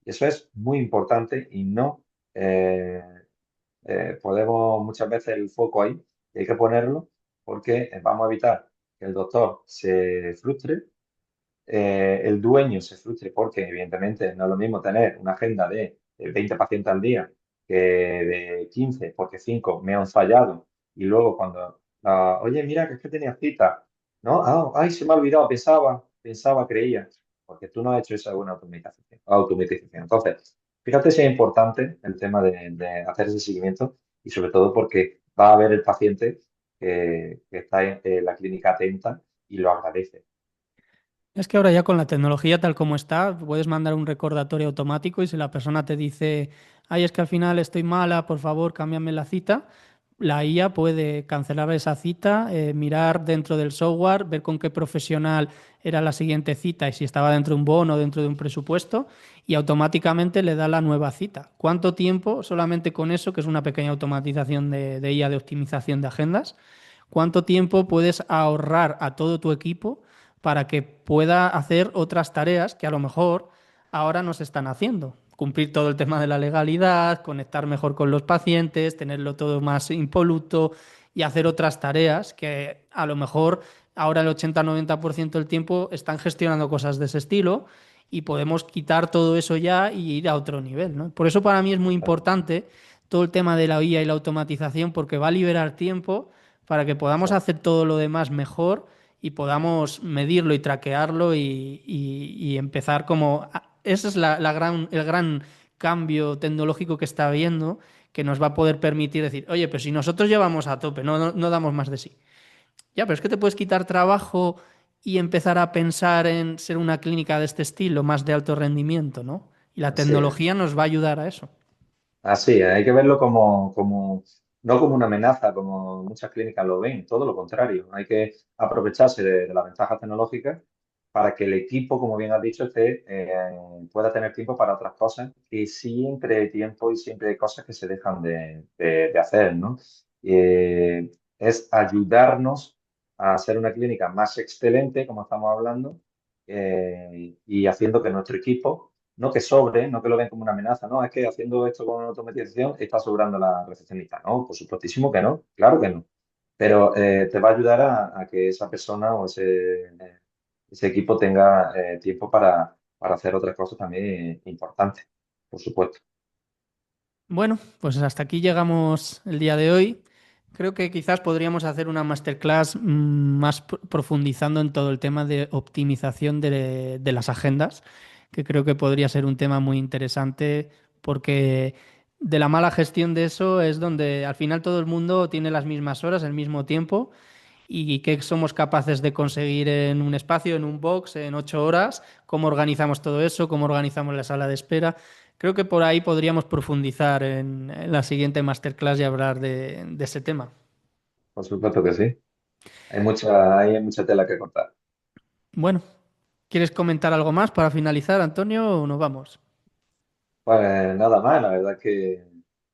Y eso es muy importante y no eh, podemos muchas veces el foco ahí y hay que ponerlo porque vamos a evitar que el doctor se frustre, el dueño se frustre porque evidentemente no es lo mismo tener una agenda de 20 pacientes al día que de 15 porque 5 me han fallado y luego cuando, oye, mira que es que tenía cita, ¿no? Ah, ay, se me ha olvidado, pensaba, creía, porque tú no has hecho esa buena automatización. Entonces, fíjate si es importante el tema de hacer ese seguimiento y sobre todo porque va a ver el paciente que está en la clínica atenta y lo agradece. Es que ahora ya con la tecnología tal como está, puedes mandar un recordatorio automático y si la persona te dice, ay, es que al final estoy mala, por favor, cámbiame la cita, la IA puede cancelar esa cita, mirar dentro del software, ver con qué profesional era la siguiente cita y si estaba dentro de un bono o dentro de un presupuesto y automáticamente le da la nueva cita. ¿Cuánto tiempo solamente con eso, que es una pequeña automatización de IA de optimización de agendas? ¿Cuánto tiempo puedes ahorrar a todo tu equipo para que pueda hacer otras tareas que a lo mejor ahora no se están haciendo? Cumplir todo el tema de la legalidad, conectar mejor con los pacientes, tenerlo todo más impoluto y hacer otras tareas que a lo mejor ahora el 80-90% del tiempo están gestionando cosas de ese estilo y podemos quitar todo eso ya y ir a otro nivel, ¿no? Por eso para mí es muy importante todo el tema de la IA y la automatización porque va a liberar tiempo para que podamos Exacto. hacer todo lo demás mejor y podamos medirlo y traquearlo y empezar como... Ese es el gran cambio tecnológico que está habiendo, que nos va a poder permitir decir, oye, pero si nosotros llevamos a tope, no damos más de sí. Ya, pero es que te puedes quitar trabajo y empezar a pensar en ser una clínica de este estilo, más de alto rendimiento, ¿no? Y la Así es. tecnología nos va a ayudar a eso. Así es, hay que verlo no como una amenaza, como muchas clínicas lo ven, todo lo contrario. Hay que aprovecharse de las ventajas tecnológicas para que el equipo, como bien has dicho, pueda tener tiempo para otras cosas y siempre hay tiempo y siempre hay cosas que se dejan de hacer, ¿no? Es ayudarnos a ser una clínica más excelente, como estamos hablando, y haciendo que nuestro equipo no que sobre, no que lo ven como una amenaza, no, es que haciendo esto con automatización está sobrando la recepcionista. No, por supuestísimo que no, claro que no. Pero te va a ayudar a que esa persona o ese equipo tenga tiempo para hacer otras cosas también importantes, por supuesto. Bueno, pues hasta aquí llegamos el día de hoy. Creo que quizás podríamos hacer una masterclass más profundizando en todo el tema de optimización de las agendas, que creo que podría ser un tema muy interesante porque de la mala gestión de eso es donde al final todo el mundo tiene las mismas horas, el mismo tiempo y qué somos capaces de conseguir en un espacio, en un box, en 8 horas, cómo organizamos todo eso, cómo organizamos la sala de espera. Creo que por ahí podríamos profundizar en la siguiente masterclass y hablar de ese tema. Por supuesto que sí. Hay mucha tela que cortar. Bueno, ¿quieres comentar algo más para finalizar, Antonio, o nos vamos? Pues nada más, la verdad que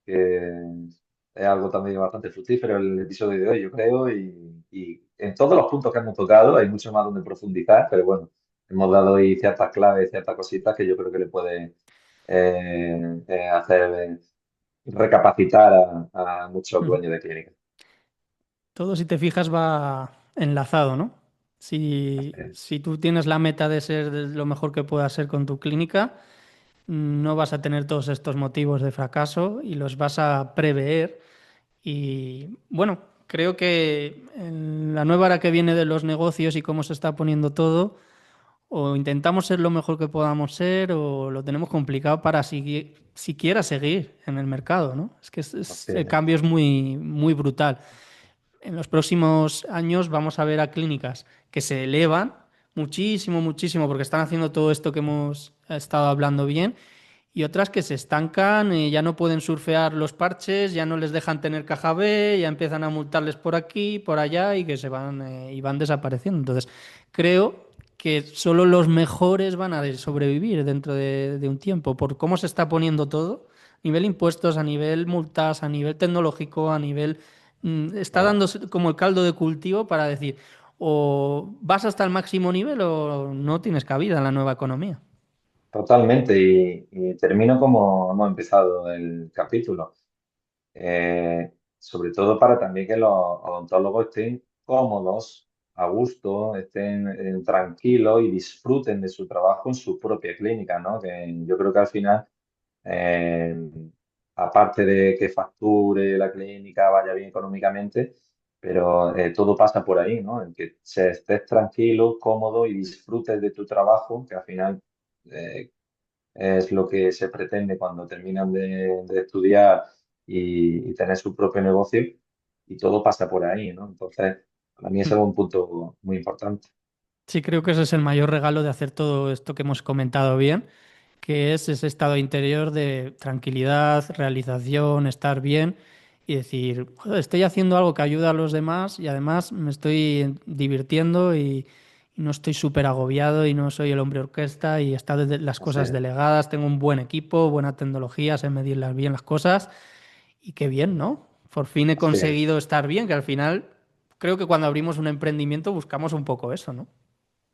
es algo también bastante fructífero el episodio de hoy, yo creo, y en todos los puntos que hemos tocado hay mucho más donde profundizar, pero bueno, hemos dado ahí ciertas claves, ciertas cositas que yo creo que le puede hacer recapacitar a muchos Mm. dueños de clínicas. Todo, si te fijas, va enlazado, ¿no? Así Si, es. si tú tienes la meta de ser lo mejor que puedas ser con tu clínica, no vas a tener todos estos motivos de fracaso y los vas a prever. Y bueno, creo que en la nueva era que viene de los negocios y cómo se está poniendo todo, o intentamos ser lo mejor que podamos ser o lo tenemos complicado para seguir, siquiera seguir en el mercado, ¿no? Es que Así el es. cambio es muy, muy brutal. En los próximos años vamos a ver a clínicas que se elevan muchísimo, muchísimo, porque están haciendo todo esto que hemos estado hablando bien, y otras que se estancan, ya no pueden surfear los parches, ya no les dejan tener caja B, ya empiezan a multarles por aquí, por allá y que se van y van desapareciendo. Entonces, creo que solo los mejores van a sobrevivir dentro de un tiempo, por cómo se está poniendo todo, a nivel impuestos, a nivel multas, a nivel tecnológico, a nivel está Claro. dando como el caldo de cultivo para decir, o vas hasta el máximo nivel o no tienes cabida en la nueva economía. Totalmente. Y termino como hemos empezado el capítulo. Sobre todo para también que los odontólogos estén cómodos, a gusto, estén tranquilos y disfruten de su trabajo en su propia clínica, ¿no? Que yo creo que al final, eh, aparte de que facture la clínica, vaya bien económicamente, pero todo pasa por ahí, ¿no? En que estés tranquilo, cómodo y disfrutes de tu trabajo, que al final eh, es lo que se pretende cuando terminan de estudiar y tener su propio negocio, y todo pasa por ahí, ¿no? Entonces, para mí ese es Mm. un punto muy importante. Sí, creo que ese es el mayor regalo de hacer todo esto que hemos comentado bien, que es ese estado interior de tranquilidad, realización, estar bien y decir, "Joder, estoy haciendo algo que ayuda a los demás y además me estoy divirtiendo y no estoy súper agobiado y no soy el hombre orquesta y están las Así cosas es, delegadas, tengo un buen equipo, buena tecnología, sé medirlas bien las cosas y qué bien, ¿no? Por fin he así es, conseguido estar bien, que al final creo que cuando abrimos un emprendimiento buscamos un poco eso, ¿no?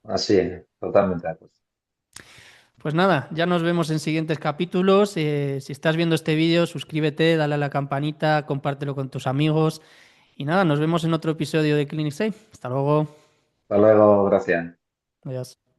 así es, totalmente de acuerdo. Pues nada, ya nos vemos en siguientes capítulos. Si estás viendo este vídeo, suscríbete, dale a la campanita, compártelo con tus amigos. Y nada, nos vemos en otro episodio de Clinic Safe. Hasta luego. Hasta luego, gracias. Adiós.